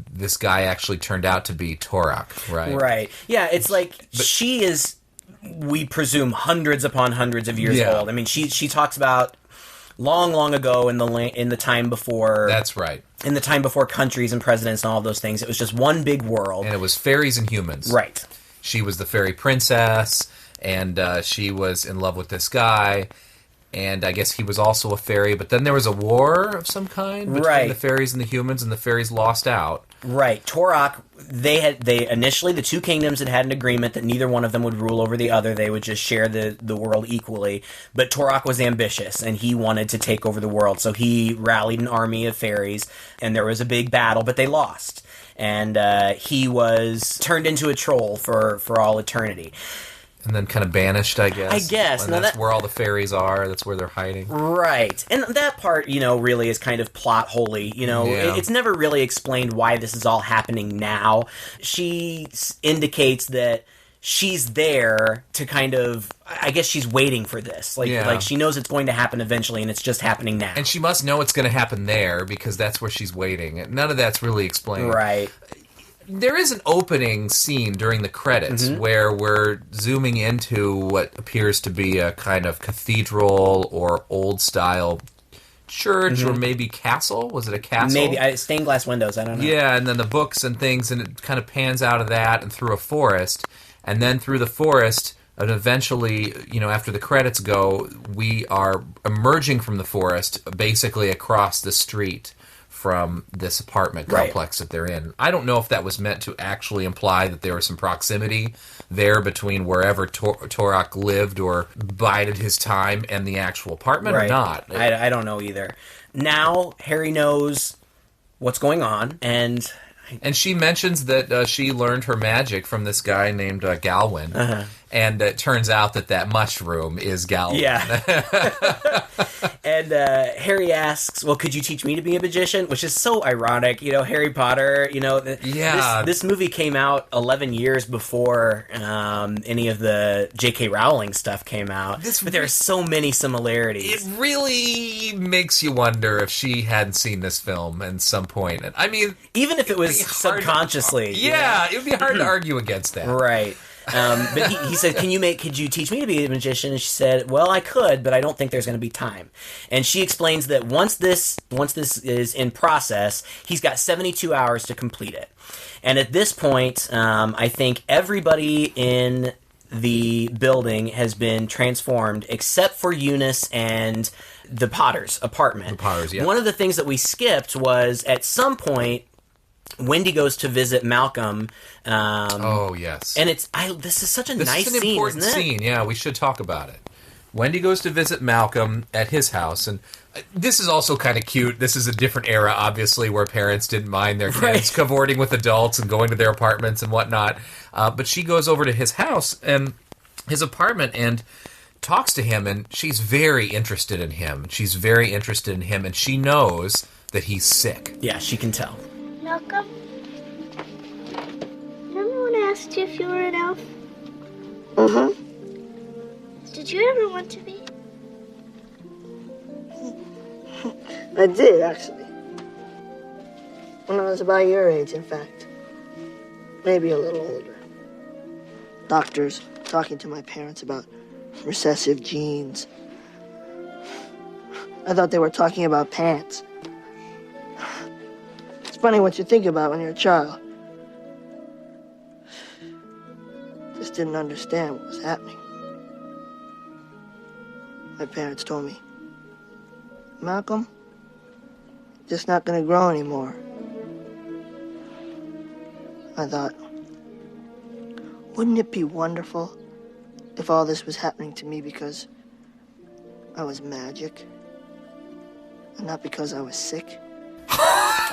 this guy actually turned out to be Turok, right? Right. Yeah, it's she is, we presume, hundreds upon hundreds of years old. I mean, she talks about long ago in the time before. That's right. In the time before countries and presidents and all of those things, it was just one big world. And it was fairies and humans. Right. She was the fairy princess, and she was in love with this guy, and I guess he was also a fairy, but then there was a war of some kind between the fairies and the humans, and the fairies lost out. Right. Turok, they initially, the two kingdoms had an agreement that neither one of them would rule over the other. They would just share the world equally. But Turok was ambitious, and he wanted to take over the world. So he rallied an army of fairies, and there was a big battle, but they lost. And he was turned into a troll for all eternity. And then kind of banished, I guess. And now that's where all the fairies are. That's where they're hiding. Right. And that part, really is kind of plot holy. It's never really explained why this is all happening now. She indicates that she's there to kind of, I guess she's waiting for this. Like she knows it's going to happen eventually, and it's just happening now. And she must know it's going to happen there, because that's where she's waiting. None of that's really explained. Right. There is an opening scene during the credits where we're zooming into what appears to be a kind of cathedral or old-style church or maybe castle. Was it a castle? Maybe. Stained glass windows. I don't know. Yeah, and then the books and things, and it kind of pans out of that and through a forest. And then through the forest, and eventually, after the credits go, we are emerging from the forest basically across the street from this apartment complex that they're in. I don't know if that was meant to actually imply that there was some proximity there between wherever Turok lived or bided his time and the actual apartment or not. I don't know either. Now, Harry knows what's going on, and she mentions that she learned her magic from this guy named Galwin, and it turns out that mushroom is Galwin. Yeah. And Harry asks, well, could you teach me to be a magician? Which is so ironic. Harry Potter, this movie came out 11 years before any of the J.K. Rowling stuff came out. But there are so many similarities. It really makes you wonder if she hadn't seen this film at some point. I mean, even if it was subconsciously. It would be hard to argue against that. Right. But he said, could you teach me to be a magician? And she said, well, I could, but I don't think there's going to be time. And she explains that once this is in process, he's got 72 hours to complete it. And at this point, I think everybody in the building has been transformed except for Eunice and the Potter's apartment. The Potter's, yeah. One of the things that we skipped was at some point, Wendy goes to visit Malcolm. Oh, yes. And this is such a nice scene, This is an important scene. Yeah, we should talk about it. Wendy goes to visit Malcolm at his house, and this is also kind of cute. This is a different era, obviously, where parents didn't mind their kids cavorting with adults and going to their apartments and whatnot. But she goes over to his house and his apartment and talks to him, and she's very interested in him. And she knows that he's sick. Yeah, she can tell. Malcolm? Remember when I asked you if you were an elf? Did you ever want to be? I did, actually. When I was about your age, in fact. Maybe a little older. Doctors talking to my parents about recessive genes. I thought they were talking about pants. It's funny what you think about when you're a child. Just didn't understand what was happening. My parents told me, Malcolm, just not gonna grow anymore. I thought, wouldn't it be wonderful if all this was happening to me because I was magic and not because I was sick?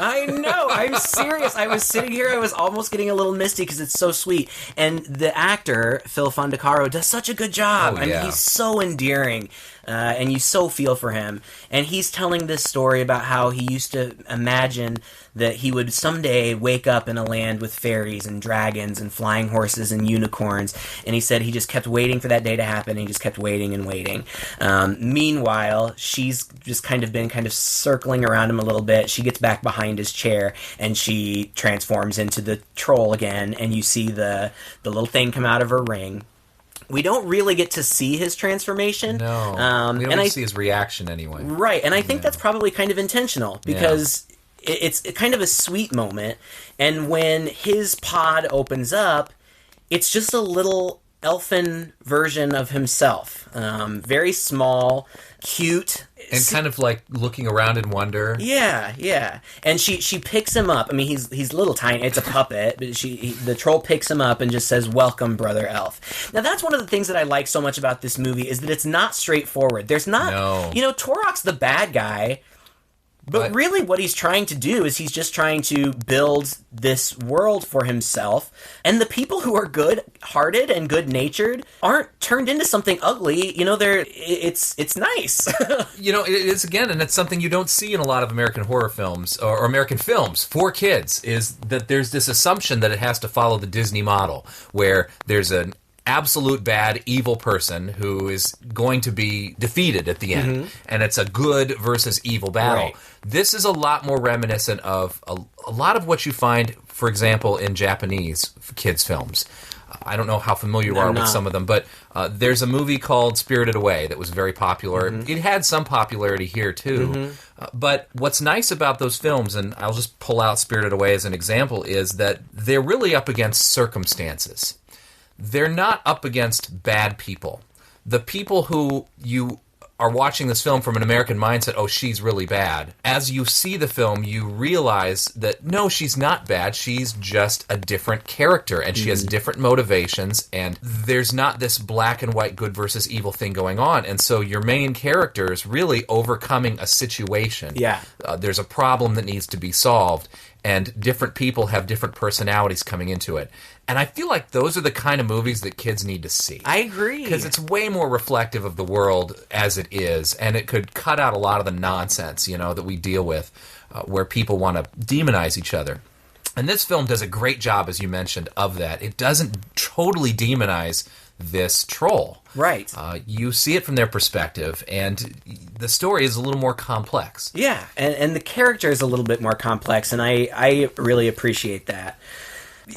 I know. I'm serious. I was sitting here. I was almost getting a little misty because it's so sweet. And the actor, Phil Fondacaro, does such a good job. Oh, yeah. I mean, he's so endearing. And you so feel for him. And he's telling this story about how he used to imagine that he would someday wake up in a land with fairies and dragons and flying horses and unicorns. And he said he just kept waiting for that day to happen. And he just kept waiting and waiting. Meanwhile, she's just been circling around him a little bit. She gets back behind his chair and she transforms into the troll again. And you see the little thing come out of her ring. We don't really get to see his transformation. No, we don't see his reaction anyway. Right, and I think that's probably kind of intentional because it's kind of a sweet moment. And when his pod opens up, it's just a little elfin version of himself. Very small, cute. And kind of like looking around in wonder. Yeah. And she picks him up. I mean, he's little tiny. It's a puppet, but the troll picks him up and just says, "Welcome, brother elf." Now, that's one of the things that I like so much about this movie is that it's not straightforward. There's not, Turok's the bad guy. But really what he's trying to do is he's just trying to build this world for himself. And the people who are good-hearted and good-natured aren't turned into something ugly. It's nice. It is, again, and it's something you don't see in a lot of American horror films or American films for kids, is that there's this assumption that it has to follow the Disney model, where there's an absolute bad, evil person who is going to be defeated at the end. And it's a good versus evil battle. Right. This is a lot more reminiscent of a lot of what you find, for example, in Japanese kids' films. I don't know how familiar you are with some of them, but there's a movie called Spirited Away that was very popular. It had some popularity here, too. But what's nice about those films, and I'll just pull out Spirited Away as an example, is that they're really up against circumstances. They're not up against bad people. The people who you are watching this film from an American mindset, oh, she's really bad. As you see the film, you realize that, no, she's not bad. She's just a different character, and she has different motivations, and there's not this black and white good versus evil thing going on. And so your main character is really overcoming a situation. Yeah. There's a problem that needs to be solved, and different people have different personalities coming into it. And I feel like those are the kind of movies that kids need to see. I agree. Because it's way more reflective of the world as it is, and it could cut out a lot of the nonsense, that we deal with, where people want to demonize each other. And this film does a great job, as you mentioned, of that. It doesn't totally demonize this troll. Right. You see it from their perspective, and the story is a little more complex. Yeah, and the character is a little bit more complex, and I really appreciate that.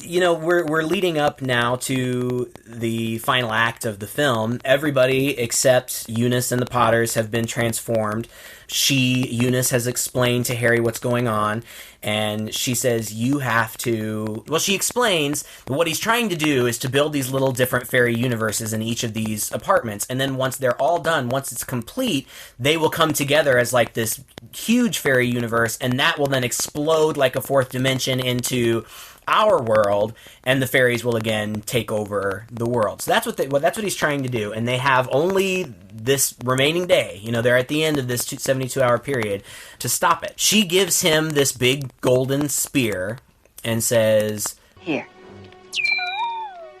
We're leading up now to the final act of the film. Everybody except Eunice and the Potters have been transformed. Eunice has explained to Harry what's going on, and she says, you have to... Well, she explains that what he's trying to do is to build these little different fairy universes in each of these apartments, and then once they're all done, once it's complete, they will come together as like this huge fairy universe, and that will then explode like a fourth dimension into our world, and the fairies will again take over the world. So that's what he's trying to do, and they have only this remaining day. They're at the end of this 72-hour period to stop it. She gives him this big golden spear and says, Here.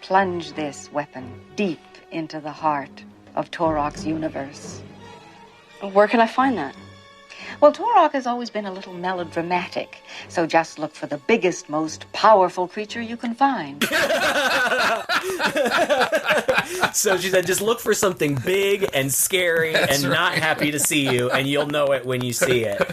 Plunge this weapon deep into the heart of Torok's universe. Where can I find that? Well, Torok has always been a little melodramatic, so just look for the biggest, most powerful creature you can find. So she said, just look for something big and scary and not happy to see you, and you'll know it when you see it.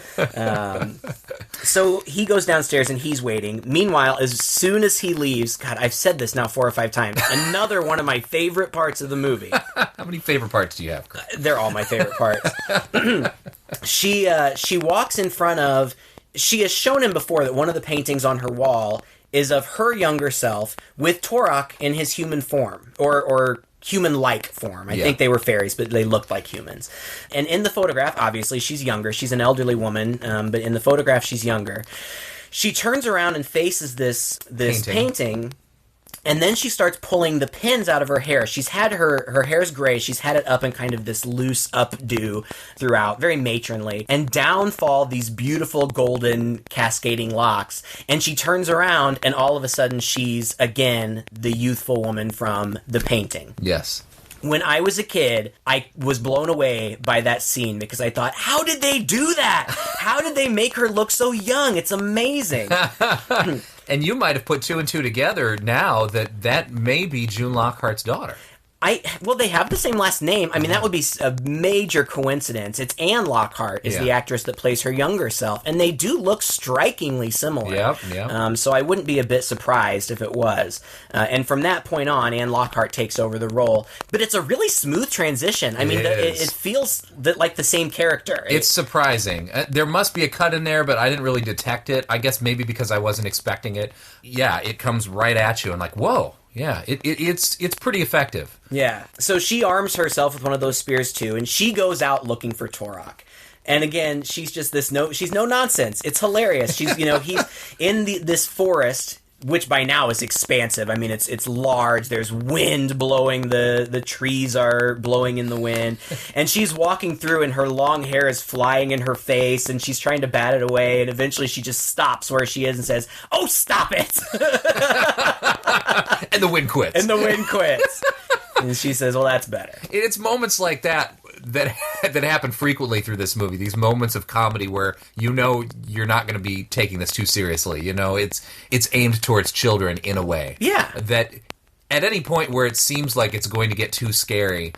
So he goes downstairs and he's waiting. Meanwhile, as soon as he leaves, God, I've said this now 4 or 5 times, another one of my favorite parts of the movie. How many favorite parts do you have, Chris? They're all my favorite parts. She walks in front of... She has shown him before that one of the paintings on her wall is of her younger self with Torok in his human form, or human-like form. I think they were fairies, but they looked like humans. And in the photograph, obviously, she's younger. She's an elderly woman, but in the photograph, she's younger. She turns around and faces this painting, and then she starts pulling the pins out of her hair. She's had her hair's gray. She's had it up in kind of this loose updo throughout, very matronly. And down fall these beautiful golden cascading locks. And she turns around, and all of a sudden she's, again, the youthful woman from the painting. Yes. When I was a kid, I was blown away by that scene because I thought, how did they do that? How did they make her look so young? It's amazing. And you might have put 2 and 2 together now that may be June Lockhart's daughter. Well, they have the same last name. I mean, that would be a major coincidence. It's Anne Lockhart is the actress that plays her younger self, and they do look strikingly similar. Yep. So I wouldn't be a bit surprised if it was. And from that point on, Anne Lockhart takes over the role. But it's a really smooth transition. I mean, it feels like the same character. It's surprising. There must be a cut in there, but I didn't really detect it. I guess maybe because I wasn't expecting it. Yeah, it comes right at you and like, whoa. Yeah, it's pretty effective. Yeah, so she arms herself with one of those spears too, and she goes out looking for Torok. And again, she's just she's no nonsense. It's hilarious. She's he's in this forest, which by now is expansive. I mean, it's large. There's wind blowing. The trees are blowing in the wind. And she's walking through, and her long hair is flying in her face, and she's trying to bat it away, and eventually she just stops where she is and says, "Oh, stop it!" And the wind quits. And she says, well, that's better. It's moments like that happen frequently through this movie. These moments of comedy where you're not going to be taking this too seriously. It's aimed towards children in a way. Yeah. That at any point where it seems like it's going to get too scary,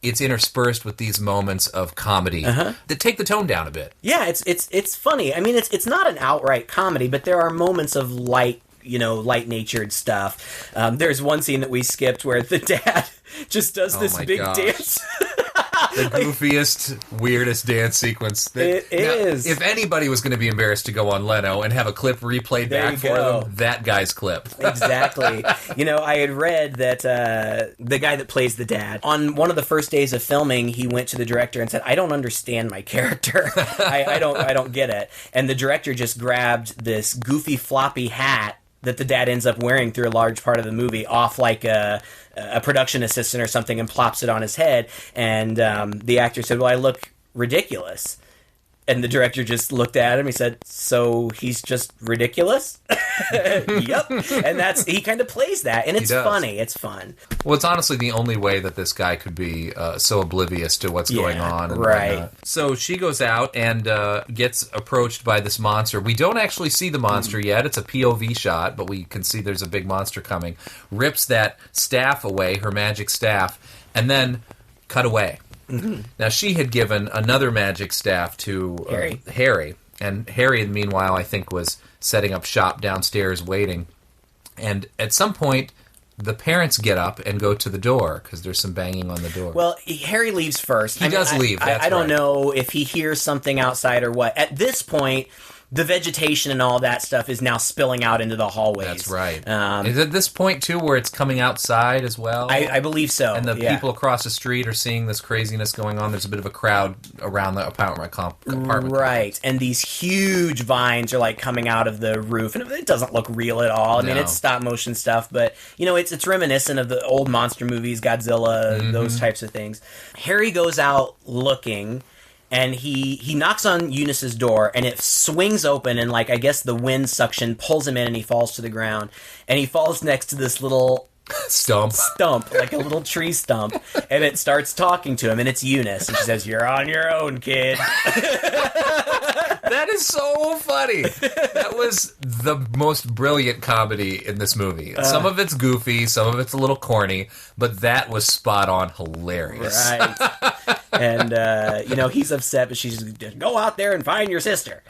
it's interspersed with these moments of comedy that take the tone down a bit. Yeah, it's funny. I mean, it's not an outright comedy, but there are moments of light-natured stuff. There's one scene that we skipped where the dad just does this big dance. the goofiest, weirdest dance sequence. It is. If anybody was going to be embarrassed to go on Leno and have a clip replayed back for them, that guy's clip. Exactly. I had read that the guy that plays the dad, on one of the first days of filming, he went to the director and said, "I don't understand my character. I don't get it." And the director just grabbed this goofy floppy hat that the dad ends up wearing through a large part of the movie off like a production assistant or something and plops it on his head. And the actor said, "Well, I look ridiculous." And the director just looked at him. He said, "So he's just ridiculous?" Yep. And he kind of plays that. And it's funny. It's fun. Well, it's honestly the only way that this guy could be so oblivious to what's going on. And right. whatnot. So she goes out and gets approached by this monster. We don't actually see the monster yet. It's a POV shot, but we can see there's a big monster coming. Rips that staff away, her magic staff, and then cut away. Mm-hmm. Now, she had given another magic staff to Harry. And Harry, meanwhile, I think was setting up shop downstairs waiting. And at some point, the parents get up and go to the door because there's some banging on the door. Well, Harry leaves first. He does leave. I don't know if he hears something outside or what. At this point, the vegetation and all that stuff is now spilling out into the hallways. That's right. Is it this point, too, where it's coming outside as well? I believe so. And the people across the street are seeing this craziness going on. There's a bit of a crowd around the apartment complex. Right. And these huge vines are, coming out of the roof. And it doesn't look real at all. I mean, it's stop-motion stuff. But, it's reminiscent of the old monster movies, Godzilla, those types of things. Harry goes out looking... And he knocks on Eunice's door, and it swings open, and, I guess the wind suction pulls him in, and he falls to the ground. And he falls next to this little... Stump, like a little tree stump. And it starts talking to him, and it's Eunice. And she says, "You're on your own, kid." That is so funny. That was the most brilliant comedy in this movie. Some of it's goofy, some of it's a little corny, but that was spot on hilarious. Right. And, he's upset, but she's just, "Go out there and find your sister."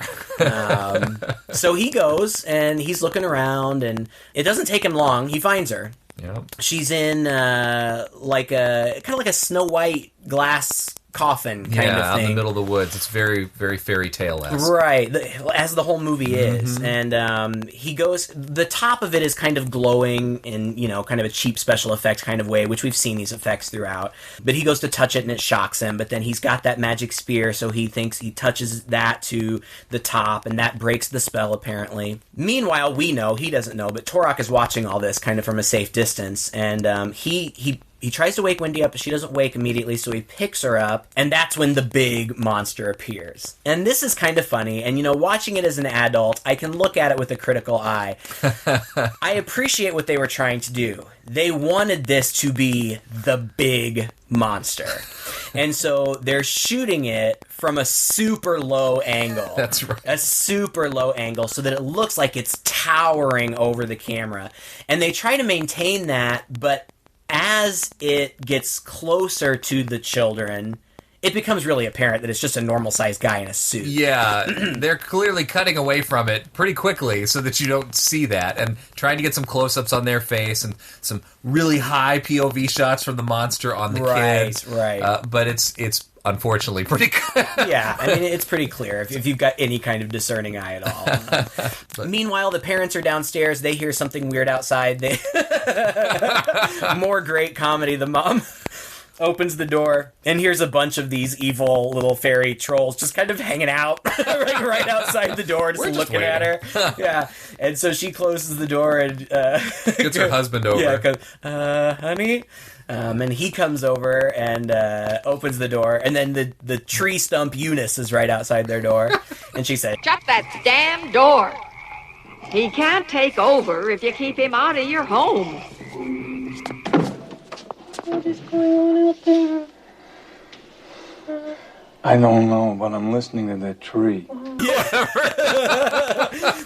So he goes, and he's looking around, and it doesn't take him long. He finds her. Yep. She's in, like a Snow White glass coffin kind of thing. Yeah, out in the middle of the woods. It's very, very fairy tale-esque. Right, as the whole movie is. And he goes... The top of it is kind of glowing in, kind of a cheap special effect kind of way, which we've seen these effects throughout. But he goes to touch it and it shocks him. But then he's got that magic spear, so he thinks he touches that to the top, and that breaks the spell, apparently. Meanwhile, we know, he doesn't know, but Turok is watching all this kind of from a safe distance. And he tries to wake Wendy up, but she doesn't wake immediately, so he picks her up, and that's when the big monster appears. And this is kind of funny, and, watching it as an adult, I can look at it with a critical eye. I appreciate what they were trying to do. They wanted this to be the big monster. And so they're shooting it from a super low angle. That's right. A super low angle so that it looks like it's towering over the camera. And they try to maintain that, but... as it gets closer to the children, it becomes really apparent that it's just a normal-sized guy in a suit. Yeah, they're clearly cutting away from it pretty quickly so that you don't see that, and trying to get some close-ups on their face and some really high POV shots from the monster on the kids. Right. But it's unfortunately pretty good. Yeah, I mean, it's pretty clear if you've got any kind of discerning eye at all. Meanwhile, the parents are downstairs. They hear something weird outside. More great comedy. The mom opens the door, and here's a bunch of these evil little fairy trolls just kind of hanging out right outside the door, just looking at her. Yeah, and so she closes the door and gets her husband over. Yeah, goes, honey. And he comes over and opens the door, and then the tree stump Eunice is right outside their door, and she said, "Shut that damn door. He can't take over if you keep him out of your home." What is going on out there? I don't know, but I'm listening to that tree.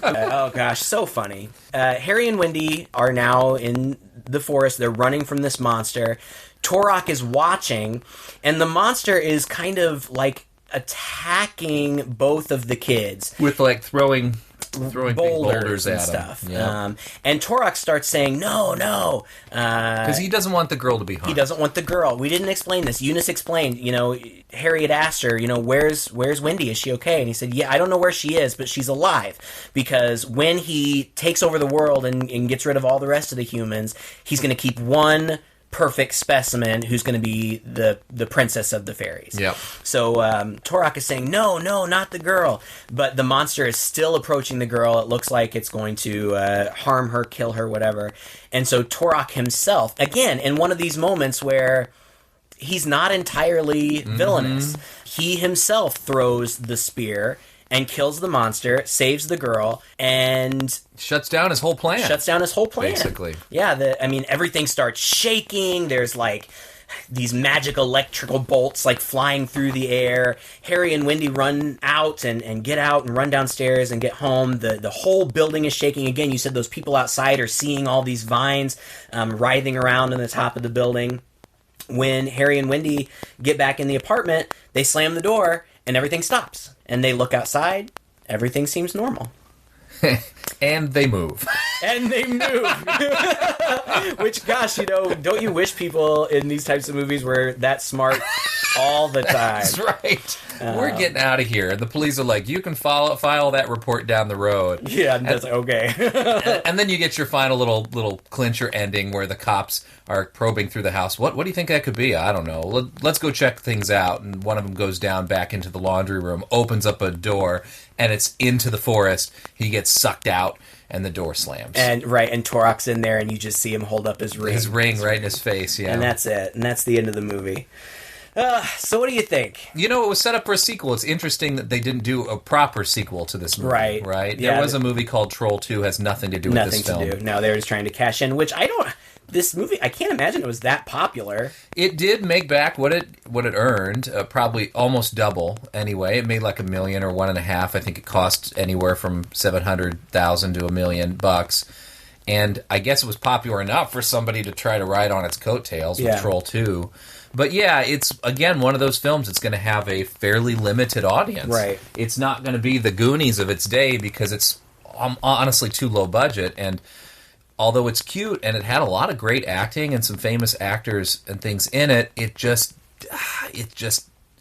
Oh gosh, so funny. Harry and Wendy are now in the forest. They're running from this monster. Turok is watching, and the monster is kind of like attacking both of the kids with like throwing throwing boulders and at stuff. him. Yep. And Turok starts saying, no. Because he doesn't want the girl to be harmed. He doesn't want the girl. We didn't explain this. Eunice explained, Harry had asked her, where's Wendy? Is she okay? And he said, yeah, I don't know where she is, but she's alive. Because when he takes over the world and gets rid of all the rest of the humans, he's going to keep one perfect specimen who's going to be the princess of the fairies. Yep. So Turok is saying, no, not the girl. But the monster is still approaching the girl. It looks like it's going to harm her, kill her, whatever. And so Turok himself, again, in one of these moments where he's not entirely villainous, he himself throws the spear and kills the monster, saves the girl, and shuts down his whole plan. Basically. Yeah, everything starts shaking. There's like these magic electrical bolts like flying through the air. Harry and Wendy run out and get out and run downstairs and get home. The whole building is shaking. Again, you said those people outside are seeing all these vines writhing around on the top of the building. When Harry and Wendy get back in the apartment, they slam the door and everything stops. And they look outside, everything seems normal. And they move. Which, gosh, don't you wish people in these types of movies were that smart all the time? That's right. We're getting out of here. The police are like, you can file that report down the road. Yeah, and that's okay. and then you get your final little clincher ending where the cops are probing through the house. What do you think that could be? I don't know. Let's go check things out. And one of them goes down back into the laundry room, opens up a door, and it's into the forest. He gets sucked out, and the door slams. And Turok's in there, and you just see him hold up his ring. His ring right in his face, yeah. And that's it. And that's the end of the movie. So what do you think? It was set up for a sequel. It's interesting that they didn't do a proper sequel to this movie. Right? Yeah, there was a movie called Troll 2, has nothing to do with this film. Nothing to do. No, they were just trying to cash in, which this movie, I can't imagine it was that popular. It did make back what it earned, probably almost double anyway. It made like $1 million or $1.5 million. I think it cost anywhere from $700,000 to $1 million. And I guess it was popular enough for somebody to try to ride on its coattails with Troll 2. But yeah, it's, again, one of those films that's going to have a fairly limited audience. Right. It's not going to be the Goonies of its day because it's honestly too low budget. And although it's cute and it had a lot of great acting and some famous actors and things in it, it just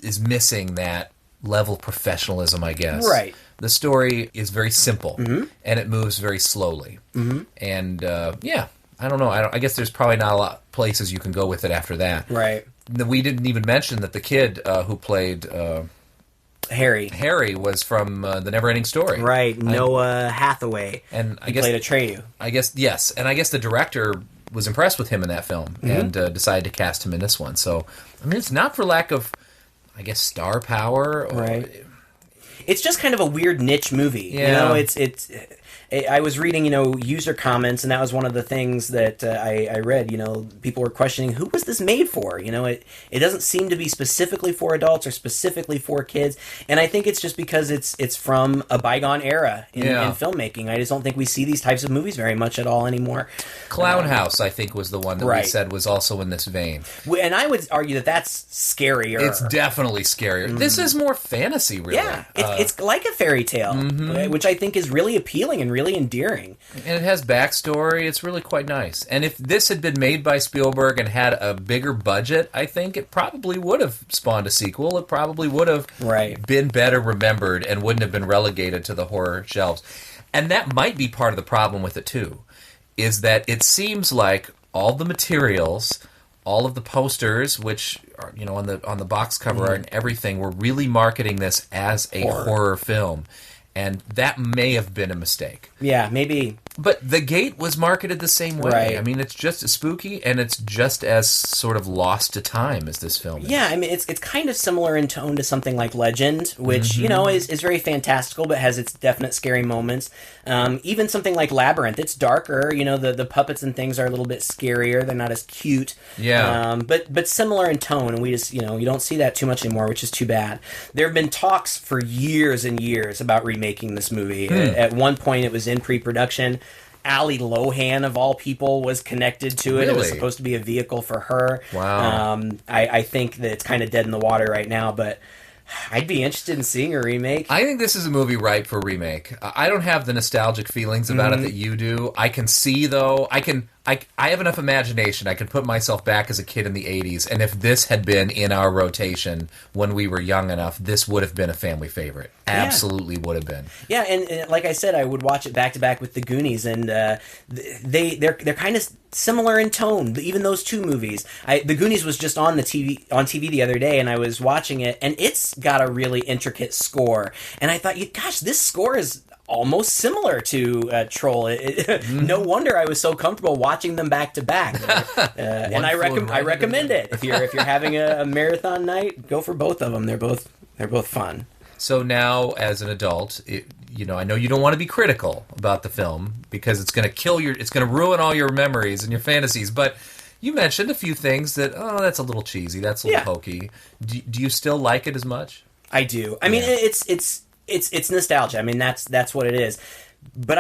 is missing that level of professionalism, I guess. Right. The story is very simple, and it moves very slowly. And, I don't know. I guess there's probably not a lot of places you can go with it after that. Right. We didn't even mention that the kid who played Harry was from The Neverending Story. Right. Noah Hathaway. And he played Atreyu. I guess, yes. And I guess the director was impressed with him in that film and decided to cast him in this one. So, it's not for lack of, I guess, star power. Right. It's just kind of a weird niche movie. Yeah. I was reading, user comments, and that was one of the things that I read. People were questioning, who was this made for? It doesn't seem to be specifically for adults or specifically for kids, and I think it's just because it's from a bygone era in filmmaking. I just don't think we see these types of movies very much at all anymore. Clown House, I think, was the one that we said was also in this vein. And I would argue that that's scarier. It's definitely scarier. This is more fantasy, really. Yeah, it's like a fairy tale, which I think is really appealing and really endearing. And it has backstory. It's really quite nice. And if this had been made by Spielberg and had a bigger budget, I think it probably would have spawned a sequel. It probably would have been better remembered and wouldn't have been relegated to the horror shelves. And that might be part of the problem with it, too, is that it seems like all the materials, all of the posters, which are, on the box cover art and everything, were really marketing this as a horror film. And that may have been a mistake. Yeah, maybe. But The Gate was marketed the same way. Right. It's just as spooky, and it's just as sort of lost to time as this film is. Yeah, it's kind of similar in tone to something like Legend, which, is very fantastical, but has its definite scary moments. Even something like Labyrinth, it's darker. The puppets and things are a little bit scarier. They're not as cute. Yeah. But similar in tone, and we just, you don't see that too much anymore, which is too bad. There have been talks for years and years about remaking this movie. At one point, it was in pre-production. Ali Lohan, of all people, was connected to it. Really? It was supposed to be a vehicle for her. Wow. I think that it's kind of dead in the water right now, but I'd be interested in seeing a remake. I think this is a movie ripe for remake. I don't have the nostalgic feelings about it that you do. I can see, though, I have enough imagination. I can put myself back as a kid in the 80s, and if this had been in our rotation when we were young enough, this would have been a family favorite. Absolutely would have been. Yeah, and like I said, I would watch it back to back with the Goonies, and they're kind of similar in tone. Even those two movies. The Goonies was just on TV the other day, and I was watching it, and it's got a really intricate score. And I thought, gosh, this score is almost similar to Troll. No wonder I was so comfortable watching them back to back. And I recommend it if you're having a marathon night. Go for both of them. They're both fun. So now, as an adult, I know you don't want to be critical about the film because it's going to ruin all your memories and your fantasies. But you mentioned a few things that that's a little cheesy, that's a little hokey. Do you still like it as much? I do. I mean, it's nostalgia. I mean, that's what it is. But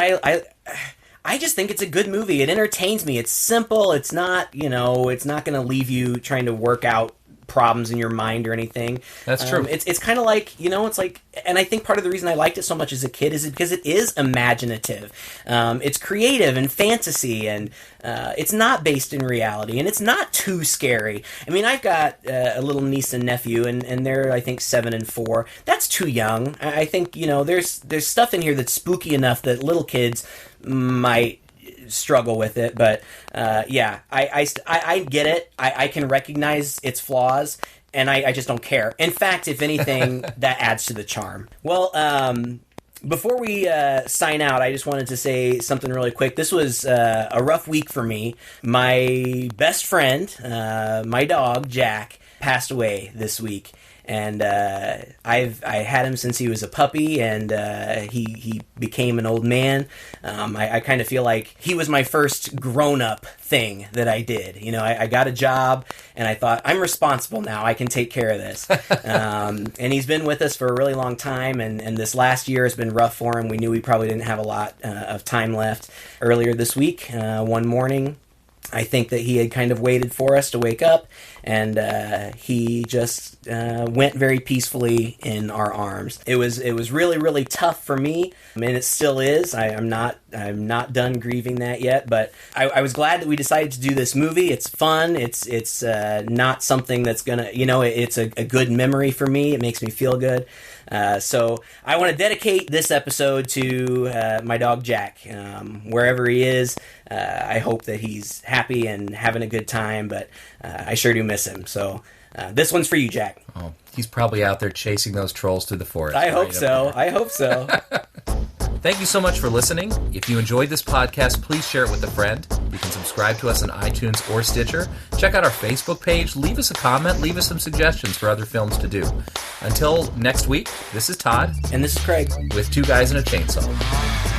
I just think it's a good movie. It entertains me. It's simple. It's not, it's not going to leave you trying to work out problems in your mind or anything. That's true. It's kind of like, it's like, and I think part of the reason I liked it so much as a kid is because it is imaginative. It's creative and fantasy, and it's not based in reality, and it's not too scary. I mean, I've got a little niece and nephew, and they're, I think, 7 and 4. That's too young. I think, there's stuff in here that's spooky enough that little kids might struggle with it, but I get it. I can recognize its flaws, and I just don't care. In fact, if anything, that adds to the charm. Well, before we sign out, I just wanted to say something really quick. This was a rough week for me. My best friend, my dog Jack, passed away this week. And I had him since he was a puppy, and he became an old man. I kind of feel like he was my first grown-up thing that I did. I got a job, and I thought, I'm responsible now. I can take care of this. And he's been with us for a really long time, and this last year has been rough for him. We knew we probably didn't have a lot of time left. Earlier this week, one morning, I think that he had kind of waited for us to wake up, and he just went very peacefully in our arms. It was really, really tough for me. I mean, it still is. I'm not done grieving that yet, but I was glad that we decided to do this movie. It's fun. It's not something that's gonna, it's a good memory for me. It makes me feel good. So I want to dedicate this episode to my dog Jack. Wherever he is, I hope that he's happy and having a good time, but I sure do miss him. So this one's for you, Jack. Oh, he's probably out there chasing those trolls through the forest. I hope so. Thank you so much for listening. If you enjoyed this podcast, please share it with a friend. You can subscribe to us on iTunes or Stitcher. Check out our Facebook page. Leave us a comment. Leave us some suggestions for other films to do. Until next week, this is Todd. And this is Craig. With Two Guys and a Chainsaw.